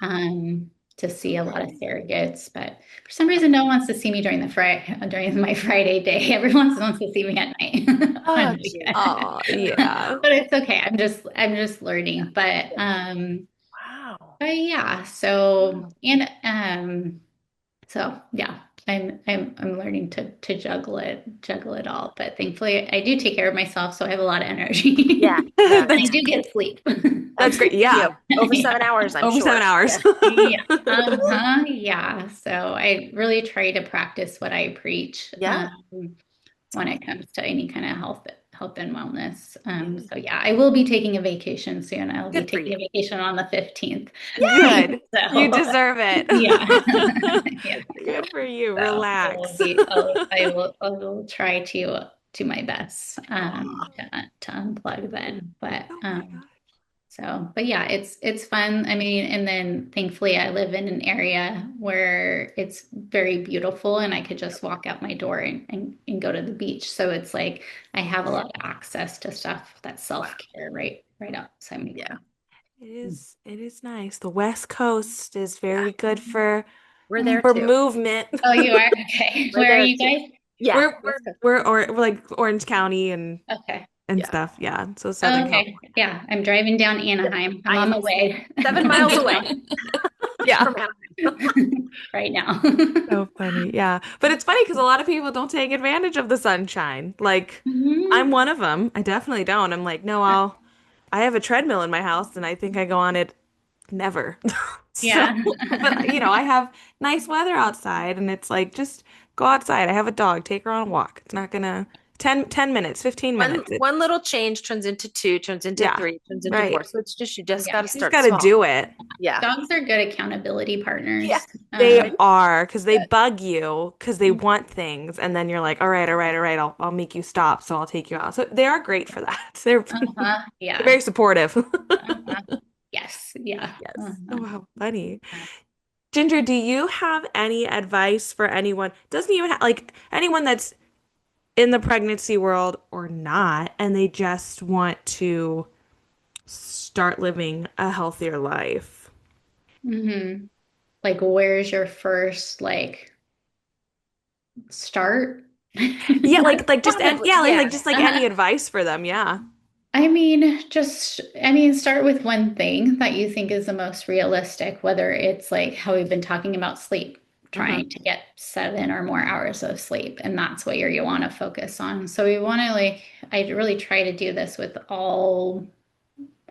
[SPEAKER 3] um to see a lot of
[SPEAKER 2] Okay.
[SPEAKER 3] surrogates. But for some reason, no one wants to see me during my Friday day. Everyone wants to see me at night on
[SPEAKER 2] Oh,
[SPEAKER 3] the
[SPEAKER 2] gee.
[SPEAKER 3] weekend.
[SPEAKER 4] Oh, yeah.
[SPEAKER 3] But it's okay. I'm just learning.
[SPEAKER 2] Wow.
[SPEAKER 3] But yeah,
[SPEAKER 2] Wow.
[SPEAKER 3] so yeah, I'm learning to juggle it all. But thankfully I do take care of myself, so I have a lot of
[SPEAKER 2] Yeah.
[SPEAKER 3] energy.
[SPEAKER 2] Yeah.
[SPEAKER 3] And I
[SPEAKER 4] That's
[SPEAKER 3] do get sleep.
[SPEAKER 4] that's
[SPEAKER 2] Good
[SPEAKER 4] great.
[SPEAKER 2] for you.
[SPEAKER 4] Yeah.
[SPEAKER 2] Over
[SPEAKER 3] Yeah.
[SPEAKER 2] 7 hours, I'm
[SPEAKER 4] Over seven
[SPEAKER 2] sure.
[SPEAKER 4] hours.
[SPEAKER 2] Yeah.
[SPEAKER 3] Yeah. Yeah. So I really try to practice what I preach.
[SPEAKER 2] Yeah.
[SPEAKER 3] When it comes to any kind of health and wellness.
[SPEAKER 2] Yeah.
[SPEAKER 3] So yeah, I will be taking a vacation soon. I'll be
[SPEAKER 2] Good for
[SPEAKER 3] taking
[SPEAKER 2] you.
[SPEAKER 3] a vacation on the 15th.
[SPEAKER 4] Good. You
[SPEAKER 3] So
[SPEAKER 4] deserve it.
[SPEAKER 3] yeah. Yeah.
[SPEAKER 4] Good for you.
[SPEAKER 3] So I will
[SPEAKER 4] Relax.
[SPEAKER 3] be I will try to my best
[SPEAKER 4] Aw.
[SPEAKER 3] to unplug then.
[SPEAKER 4] Oh my gosh.
[SPEAKER 3] But yeah, it's fun. I mean, and then thankfully I live in an area where it's very beautiful and I could just walk out my door and go to the beach. So it's like I have a lot of access to stuff that's
[SPEAKER 2] Wow.
[SPEAKER 3] self-care right outside my
[SPEAKER 2] Yeah.
[SPEAKER 3] door.
[SPEAKER 4] It is nice. The West Coast is
[SPEAKER 2] Yeah.
[SPEAKER 4] very good for
[SPEAKER 2] We're there
[SPEAKER 4] for
[SPEAKER 2] too.
[SPEAKER 4] movement.
[SPEAKER 3] Oh, you are? Okay.
[SPEAKER 2] We're
[SPEAKER 3] Where are
[SPEAKER 2] there
[SPEAKER 3] you
[SPEAKER 2] too.
[SPEAKER 3] guys?
[SPEAKER 2] Yeah. West Coast.
[SPEAKER 4] We're like Orange County
[SPEAKER 3] Okay.
[SPEAKER 4] and
[SPEAKER 2] Yeah.
[SPEAKER 4] stuff. Yeah. So
[SPEAKER 3] Oh,
[SPEAKER 4] Southern
[SPEAKER 3] okay.
[SPEAKER 4] California.
[SPEAKER 3] Yeah, I'm driving down
[SPEAKER 2] Yeah.
[SPEAKER 3] Anaheim. I'm
[SPEAKER 2] I
[SPEAKER 3] on
[SPEAKER 2] am
[SPEAKER 3] my way.
[SPEAKER 2] 7 miles away
[SPEAKER 4] Yeah.
[SPEAKER 2] from Anaheim.
[SPEAKER 3] Right now.
[SPEAKER 4] So funny. Yeah. But it's funny because a lot of people don't take advantage of the sunshine. Like I'm
[SPEAKER 3] Mhm.
[SPEAKER 4] one of them. I definitely don't. I'm like, no, I have a treadmill in my house and I think I go on it never. So,
[SPEAKER 3] Yeah.
[SPEAKER 4] but I have nice weather outside and it's like just go outside. I have a dog, take her on a walk. It's not gonna 10 minutes, 15
[SPEAKER 2] One
[SPEAKER 4] minutes.
[SPEAKER 2] one little change turns into two, turns into
[SPEAKER 4] Yeah.
[SPEAKER 2] three, turns into four.
[SPEAKER 4] Right.
[SPEAKER 2] So it's just you just got
[SPEAKER 3] Yeah.
[SPEAKER 2] to
[SPEAKER 4] You just
[SPEAKER 2] start
[SPEAKER 4] got to
[SPEAKER 2] small.
[SPEAKER 4] do it.
[SPEAKER 2] Yeah.
[SPEAKER 3] Dogs are good accountability
[SPEAKER 2] Yeah.
[SPEAKER 3] partners.
[SPEAKER 4] They
[SPEAKER 2] Right.
[SPEAKER 4] are because they
[SPEAKER 2] Good.
[SPEAKER 4] bug you because they want things, and then you're like, all right, all right, all right, I'll make you stop, so I'll take you out. So they are great for that. They're
[SPEAKER 3] Yeah.
[SPEAKER 4] very supportive.
[SPEAKER 3] Uh-huh. Yes. Yeah.
[SPEAKER 4] Yes.
[SPEAKER 3] Uh-huh.
[SPEAKER 4] Oh, how funny. Ginger, do you have any advice for anyone? Doesn't even have like anyone that's in the pregnancy world or not, and they just want to start living a healthier life?
[SPEAKER 3] Like, where's your first start?
[SPEAKER 4] Yeah, like just and
[SPEAKER 2] Probably.
[SPEAKER 4] yeah, like
[SPEAKER 2] Yeah.
[SPEAKER 4] just like any advice for them, yeah.
[SPEAKER 3] Start with one thing that you think is the most realistic, whether it's like how we've been talking about sleep,
[SPEAKER 2] Mm-hmm.
[SPEAKER 3] trying to get 7 or more hours of sleep, and that's what you want to focus on. So we want to I really try to do this with all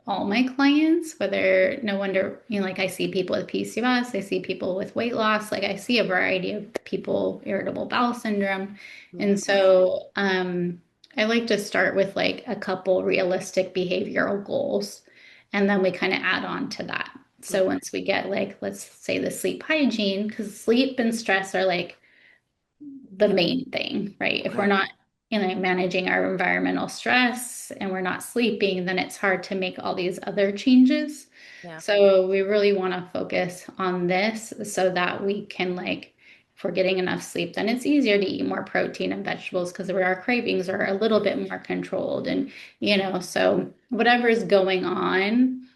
[SPEAKER 3] my clients, whether no wonder, like I see people with PCOS, I see people with weight loss, like I see a variety of people, irritable bowel syndrome. And so I like to start with like a couple realistic behavioral goals, and then we kind of add on to that. So
[SPEAKER 2] Okay.
[SPEAKER 3] once we get like, let's say the sleep hygiene, because sleep and stress are like the main thing, right? If we're
[SPEAKER 2] Right.
[SPEAKER 3] not, managing our environmental stress and we're not sleeping, then it's hard to make all these other changes.
[SPEAKER 2] Yeah.
[SPEAKER 3] So we really want to focus on this so that we can if we're getting enough sleep, then it's easier to eat more protein and vegetables because our cravings are a little bit more controlled. And, so whatever is going on,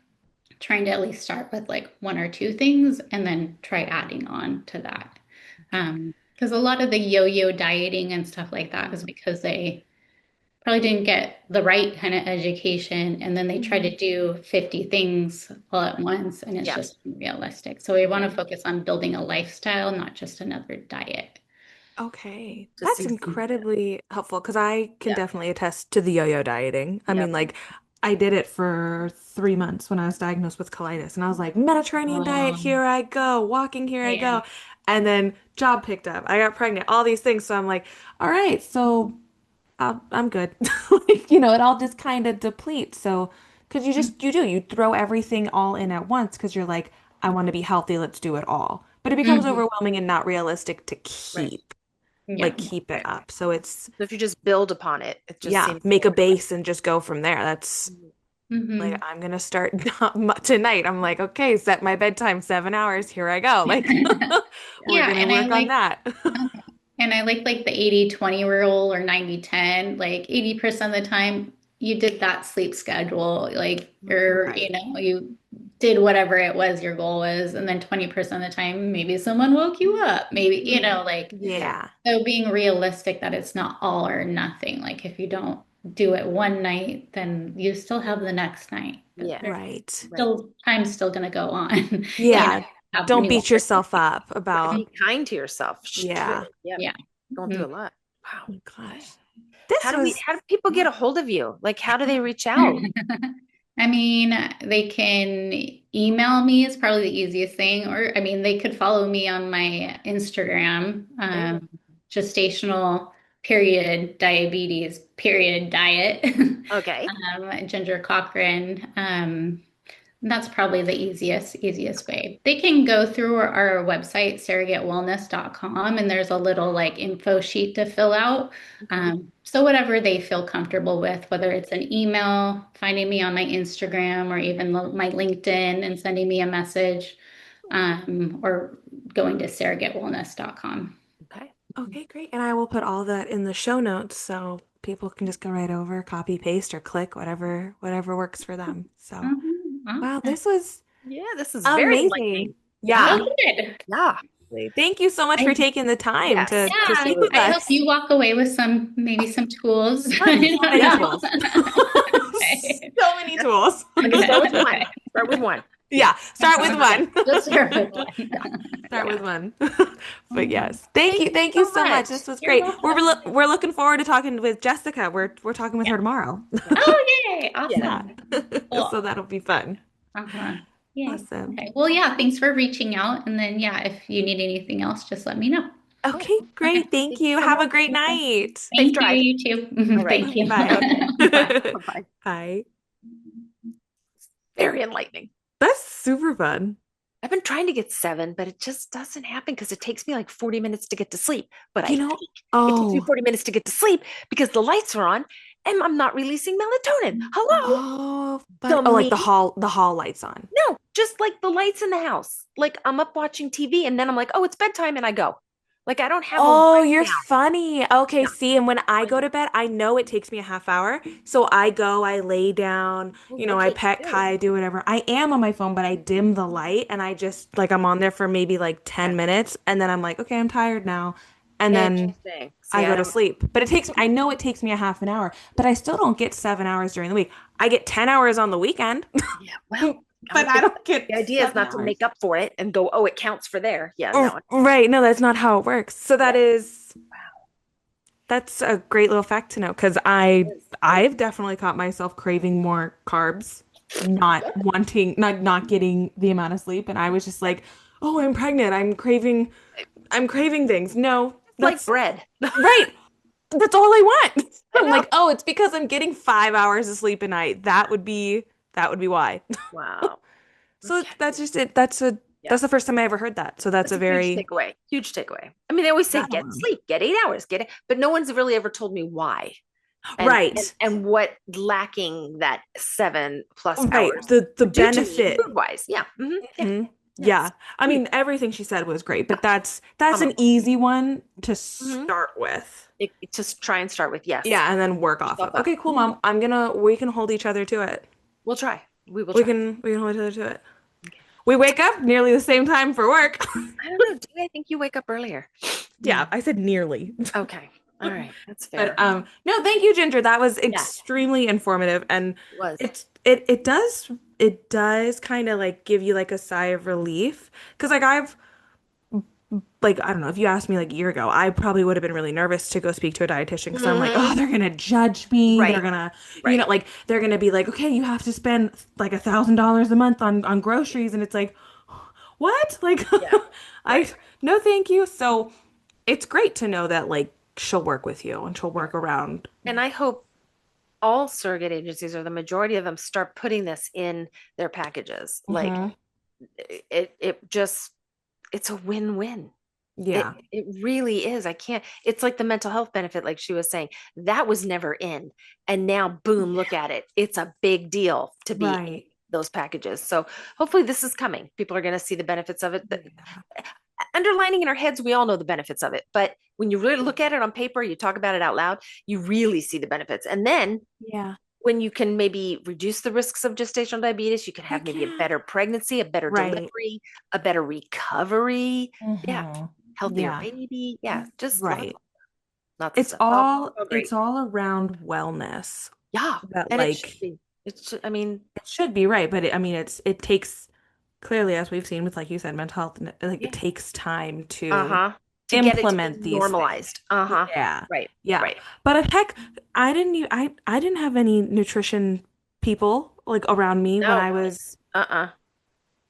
[SPEAKER 3] trying to at least start with like one or two things and then try adding on to that. Because a lot of the yo-yo dieting and stuff like that is because they probably didn't get the right kind of education and then they try to do 50 things all at once and it's
[SPEAKER 2] Yeah.
[SPEAKER 3] just unrealistic. So we want
[SPEAKER 2] Yeah.
[SPEAKER 3] to focus on building a lifestyle, not just another diet.
[SPEAKER 4] Okay,
[SPEAKER 2] Just
[SPEAKER 4] that's
[SPEAKER 2] seems
[SPEAKER 4] incredibly helpful because I can
[SPEAKER 2] yeah.
[SPEAKER 4] definitely attest to the yo-yo dieting. I mean,
[SPEAKER 2] Yep.
[SPEAKER 4] like, I did it for 3 months when I was diagnosed with colitis, and I was like, Mediterranean diet, here I go, walking, here I
[SPEAKER 3] Yeah.
[SPEAKER 4] go. And then job picked up, I got pregnant, all these things. So I'm like, all right, so I'm good. Like, it all just kind of depletes. So, because you throw everything all in at once because you're like, I want to be healthy, let's do it all. But it becomes
[SPEAKER 3] Mhm.
[SPEAKER 4] overwhelming and not realistic to
[SPEAKER 2] Right.
[SPEAKER 3] Yeah.
[SPEAKER 4] keep it up. So it's,
[SPEAKER 2] So if you just build upon it, it just
[SPEAKER 4] yeah,
[SPEAKER 2] seems
[SPEAKER 4] make a base and just go from there. That's like,
[SPEAKER 3] Hmm.
[SPEAKER 4] I'm gonna start tonight. I'm like, okay, set my bedtime 7 hours. Here I go. Like, we're
[SPEAKER 3] Yeah,
[SPEAKER 4] gonna
[SPEAKER 3] and I
[SPEAKER 4] work on
[SPEAKER 3] like
[SPEAKER 4] that.
[SPEAKER 3] And I like the 80-20 rule or 90-10. Like 80% of the time you did that sleep schedule, like or
[SPEAKER 4] Right.
[SPEAKER 3] you did whatever it was your goal was, and then 20% of the time maybe someone woke you up. Maybe, like
[SPEAKER 4] Yeah.
[SPEAKER 3] so being realistic that it's not all or nothing. Like if you don't do it one night, then you still have the next night. But
[SPEAKER 2] yeah.
[SPEAKER 3] there's
[SPEAKER 4] Right.
[SPEAKER 2] Right.
[SPEAKER 3] still time's still gonna go on.
[SPEAKER 4] Yeah.
[SPEAKER 3] Have
[SPEAKER 4] Don't
[SPEAKER 3] new
[SPEAKER 4] beat yourself up
[SPEAKER 2] Right.
[SPEAKER 4] about,
[SPEAKER 2] Be kind to yourself.
[SPEAKER 4] yeah.
[SPEAKER 2] Yeah.
[SPEAKER 3] yeah.
[SPEAKER 2] Going through a lot. Wow.
[SPEAKER 4] Oh my gosh. This was,
[SPEAKER 2] How do people get a hold of you? Like, how do they reach out?
[SPEAKER 3] I mean, they can email me is probably the easiest thing, or I mean, they could follow me on my Instagram,
[SPEAKER 2] Okay.
[SPEAKER 3] gestational period diabetes period diet,
[SPEAKER 2] Okay.
[SPEAKER 3] Ginger Cochran. That's probably the easiest way. They can go through our website, surrogatewellness.com, and there's a little like info sheet to fill out.
[SPEAKER 2] Okay.
[SPEAKER 3] So whatever they feel comfortable with, whether it's an email, finding me on my Instagram, or even my LinkedIn and sending me a message, or going to surrogatewellness.com.
[SPEAKER 2] Okay.
[SPEAKER 4] okay, great. And I will put all that in the show notes so people can just go right over, copy, paste, or click, whatever works for them. So,
[SPEAKER 3] Mhm.
[SPEAKER 4] wow,
[SPEAKER 3] Awesome.
[SPEAKER 4] this was
[SPEAKER 2] Yeah, this is very
[SPEAKER 4] amazing.
[SPEAKER 2] enlightening.
[SPEAKER 4] Yeah.
[SPEAKER 3] Oh, good.
[SPEAKER 2] Yeah.
[SPEAKER 4] Thank you so much for
[SPEAKER 3] I,
[SPEAKER 4] taking the time
[SPEAKER 2] Yes.
[SPEAKER 4] to
[SPEAKER 3] yeah,
[SPEAKER 4] speak with
[SPEAKER 3] I hope
[SPEAKER 4] us.
[SPEAKER 3] you walk away with maybe some tools.
[SPEAKER 2] Tons.
[SPEAKER 4] So many
[SPEAKER 2] Yeah.
[SPEAKER 4] tools.
[SPEAKER 3] Okay.
[SPEAKER 4] So many tools.
[SPEAKER 2] I'm gonna start with one.
[SPEAKER 3] Okay.
[SPEAKER 2] Start with one. Yeah.
[SPEAKER 4] Yeah, start with
[SPEAKER 2] Yeah.
[SPEAKER 4] one.
[SPEAKER 3] Just start with
[SPEAKER 2] Yeah.
[SPEAKER 3] one.
[SPEAKER 4] Start
[SPEAKER 2] Yeah.
[SPEAKER 4] with one. But
[SPEAKER 3] Mhm.
[SPEAKER 4] yes, thank
[SPEAKER 2] Thank
[SPEAKER 4] you.
[SPEAKER 2] you
[SPEAKER 4] Thank you
[SPEAKER 2] so
[SPEAKER 4] so much.
[SPEAKER 2] much.
[SPEAKER 4] This was
[SPEAKER 3] You're
[SPEAKER 4] great.
[SPEAKER 3] welcome.
[SPEAKER 4] We're looking forward to talking with Jessica. We're talking with
[SPEAKER 3] Yeah.
[SPEAKER 4] her tomorrow.
[SPEAKER 3] Oh, yay.
[SPEAKER 2] Yeah.
[SPEAKER 4] Yeah.
[SPEAKER 3] Awesome. Cool.
[SPEAKER 4] So that'll be fun.
[SPEAKER 3] Uh-huh. Yay.
[SPEAKER 4] Awesome.
[SPEAKER 3] Okay. Well, yeah, thanks for reaching out. And then, yeah, if you need anything else, just let me know.
[SPEAKER 2] Cool.
[SPEAKER 4] Okay,
[SPEAKER 3] Okay.
[SPEAKER 4] great. Thank
[SPEAKER 2] Thank you
[SPEAKER 4] you.
[SPEAKER 2] so
[SPEAKER 4] Have
[SPEAKER 2] much.
[SPEAKER 4] a great night.
[SPEAKER 2] Safe
[SPEAKER 3] Thank you.
[SPEAKER 2] drive.
[SPEAKER 3] You
[SPEAKER 2] All
[SPEAKER 3] too.
[SPEAKER 2] right.
[SPEAKER 3] Thank you.
[SPEAKER 4] Bye.
[SPEAKER 3] Bye.
[SPEAKER 2] Bye-bye.
[SPEAKER 4] Bye.
[SPEAKER 2] Very enlightening.
[SPEAKER 4] That's super fun.
[SPEAKER 2] I've been trying to get 7, but it just doesn't happen because it takes me like 40 minutes to get to sleep. But I
[SPEAKER 4] You know,
[SPEAKER 2] think it takes me
[SPEAKER 4] oh,
[SPEAKER 2] 40 minutes to get to sleep because the lights are on and I'm not releasing melatonin. Hello.
[SPEAKER 4] like
[SPEAKER 2] Dummy.
[SPEAKER 4] the hall lights on.
[SPEAKER 2] No, just like the lights in the house. Like I'm up watching TV and then I'm like, oh, it's bedtime and I go. Like I don't have a
[SPEAKER 4] Oh,
[SPEAKER 2] wind
[SPEAKER 4] you're
[SPEAKER 2] down.
[SPEAKER 4] funny. Okay,
[SPEAKER 2] Yeah.
[SPEAKER 4] see, and when I
[SPEAKER 2] Wind
[SPEAKER 4] go
[SPEAKER 2] down.
[SPEAKER 4] to bed, I know it takes me a half hour. So I lay down,
[SPEAKER 2] Well,
[SPEAKER 4] I
[SPEAKER 2] that's what
[SPEAKER 4] pet
[SPEAKER 2] you do.
[SPEAKER 4] Kai, do whatever. I am on my phone, but I dim the light and I just like I'm on there for maybe like
[SPEAKER 2] Yeah.
[SPEAKER 4] 10 minutes and then I'm like, okay, I'm tired now. and then
[SPEAKER 2] Interesting. See,
[SPEAKER 4] I go to
[SPEAKER 2] don't-
[SPEAKER 4] sleep. But I know it takes me a half an hour, but I still don't get 7 hours during the week. I get 10 hours on the weekend,
[SPEAKER 2] Yeah, well,
[SPEAKER 4] but I don't get
[SPEAKER 2] the idea is
[SPEAKER 4] 7
[SPEAKER 2] not to
[SPEAKER 4] hours.
[SPEAKER 2] make up for it and go, oh, it counts for there. Yeah, no.
[SPEAKER 4] Right. No, that's not how it works. So that's a great little fact to know because I've definitely caught myself craving more carbs, not getting the amount of sleep. And I was just like, oh, I'm pregnant. I'm craving things. No,
[SPEAKER 2] Like
[SPEAKER 4] that's
[SPEAKER 2] bread.
[SPEAKER 4] right. That's all I want. I'm
[SPEAKER 2] know.
[SPEAKER 4] like, oh, it's because I'm getting 5 hours of sleep a night. That would be why.
[SPEAKER 2] Wow.
[SPEAKER 4] So that's just it.
[SPEAKER 2] Yeah.
[SPEAKER 4] That's the first time I ever heard that. So that's a very
[SPEAKER 2] huge takeaway. Huge takeaway. I mean, they always say get sleep, get 8 hours, get it, but no one's really ever told me why.
[SPEAKER 4] right.
[SPEAKER 2] And what lacking that 7+
[SPEAKER 4] Right.
[SPEAKER 2] hours.
[SPEAKER 4] The
[SPEAKER 2] due to me,
[SPEAKER 4] benefit.
[SPEAKER 2] food-wise. Yeah. Mhm. Yeah.
[SPEAKER 4] Mhm.
[SPEAKER 2] Yes.
[SPEAKER 4] Yeah. I mean, everything she said was great, but that's an easy one to start with.
[SPEAKER 2] Just try and start with yes.
[SPEAKER 4] Yeah, and then work off of. Okay, cool, Mom. We can hold each other to it.
[SPEAKER 2] We'll try. We will
[SPEAKER 4] We
[SPEAKER 2] try.
[SPEAKER 4] can hold each other to it. We wake up nearly the same time for work.
[SPEAKER 2] I don't know. I think you wake up earlier.
[SPEAKER 4] Yeah, I said nearly.
[SPEAKER 2] Okay. All right. That's fair.
[SPEAKER 4] But no, thank you, Ginger. That was extremely informative, and it does kind of like give you like a sigh of relief because I don't know, if you asked me like a year ago, I probably would have been really nervous to go speak to a dietitian because I'm like, oh, they're gonna judge me.
[SPEAKER 2] Right.
[SPEAKER 4] They're gonna, like they're gonna be like, okay, you have to spend like $1,000 a month on groceries, and it's like, what? Like, no, thank you. So it's great to know that like she'll work with you and she'll work around.
[SPEAKER 2] And I hope all surrogate agencies, or the majority of them, start putting this in their packages. Like it's a win-win.
[SPEAKER 4] Yeah.
[SPEAKER 2] It really is. It's like the mental health benefit, like she was saying, that was never in. And now, boom, look at it. It's a big deal to be in those packages. So hopefully this is coming. People are going to see the benefits of it. Underlining in our heads, we all know the benefits of it. But when you really look at it on paper, you talk about it out loud, you really see the benefits. And then when you can maybe reduce the risks of gestational diabetes, you can have maybe a better pregnancy, a better delivery, a better recovery. Yeah. Healthier baby. Yeah. Just
[SPEAKER 4] it's all around wellness.
[SPEAKER 2] Yeah.
[SPEAKER 4] That
[SPEAKER 2] and
[SPEAKER 4] like
[SPEAKER 2] it
[SPEAKER 4] should be right. But it takes, clearly, as we've seen with, like you said, mental health, like it takes time to implement these
[SPEAKER 2] normalized.
[SPEAKER 4] things. Yeah.
[SPEAKER 2] Right.
[SPEAKER 4] Yeah.
[SPEAKER 2] Right.
[SPEAKER 4] But heck, I didn't have any nutrition people like around me when I was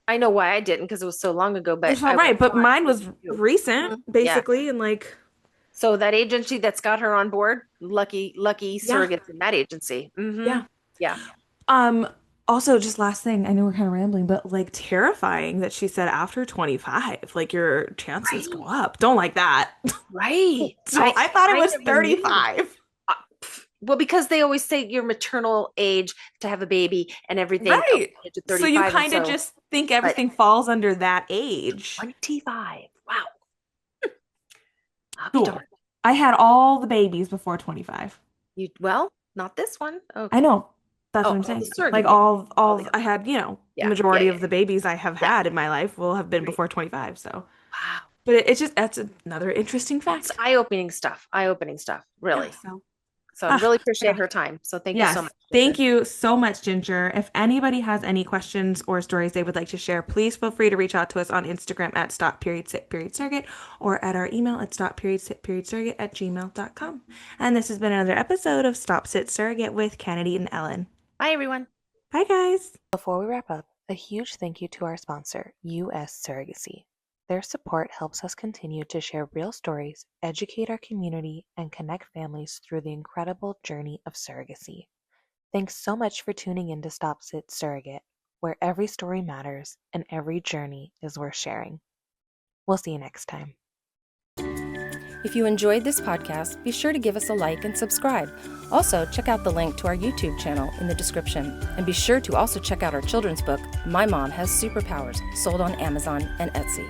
[SPEAKER 2] I know why I didn't, because it was so long ago, but
[SPEAKER 4] but mine was recent, basically, and like
[SPEAKER 2] so that agency that's got her on board, lucky surrogates in that agency. Mm-hmm. Yeah.
[SPEAKER 4] Also, just last thing, I know we're kind of rambling, but like terrifying that she said after 25, like your chances go up. Don't like that.
[SPEAKER 2] Right.
[SPEAKER 4] So I thought it was 35.
[SPEAKER 2] Well, because they always say your maternal age to have a baby and everything.
[SPEAKER 4] Right.
[SPEAKER 2] To 35,
[SPEAKER 4] so you kind of just think everything falls under that age.
[SPEAKER 2] 25. Wow.
[SPEAKER 4] Cool. I had all the babies before 25.
[SPEAKER 2] Not this one. Okay.
[SPEAKER 4] I know. That's what I'm saying. Like all I had, the majority of the babies I have had in my life will have been before 25. So,
[SPEAKER 2] wow.
[SPEAKER 4] But that's another interesting fact.
[SPEAKER 2] It's eye-opening stuff. Really.
[SPEAKER 4] Yeah,
[SPEAKER 2] so I really appreciate her time. So thank you so much.
[SPEAKER 4] Thank you so much, Ginger. If anybody has any questions or stories they would like to share, please feel free to reach out to us on Instagram at Stop.Sit.Surrogate or at our email at Stop.Sit.Surrogate@gmail.com. And this has been another episode of Stop.Sit.Surrogate with Kennedy and Ellen.
[SPEAKER 2] Bye, everyone.
[SPEAKER 4] Bye, guys.
[SPEAKER 1] Before we wrap up, a huge thank you to our sponsor, US Surrogacy. Their support helps us continue to share real stories, educate our community, and connect families through the incredible journey of surrogacy. Thanks so much for tuning in to Stop.Sit.Surrogate, where every story matters and every journey is worth sharing. We'll see you next time.
[SPEAKER 5] If you enjoyed this podcast, be sure to give us a like and subscribe. Also, check out the link to our YouTube channel in the description. And be sure to also check out our children's book, My Mom Has Superpowers, sold on Amazon and Etsy.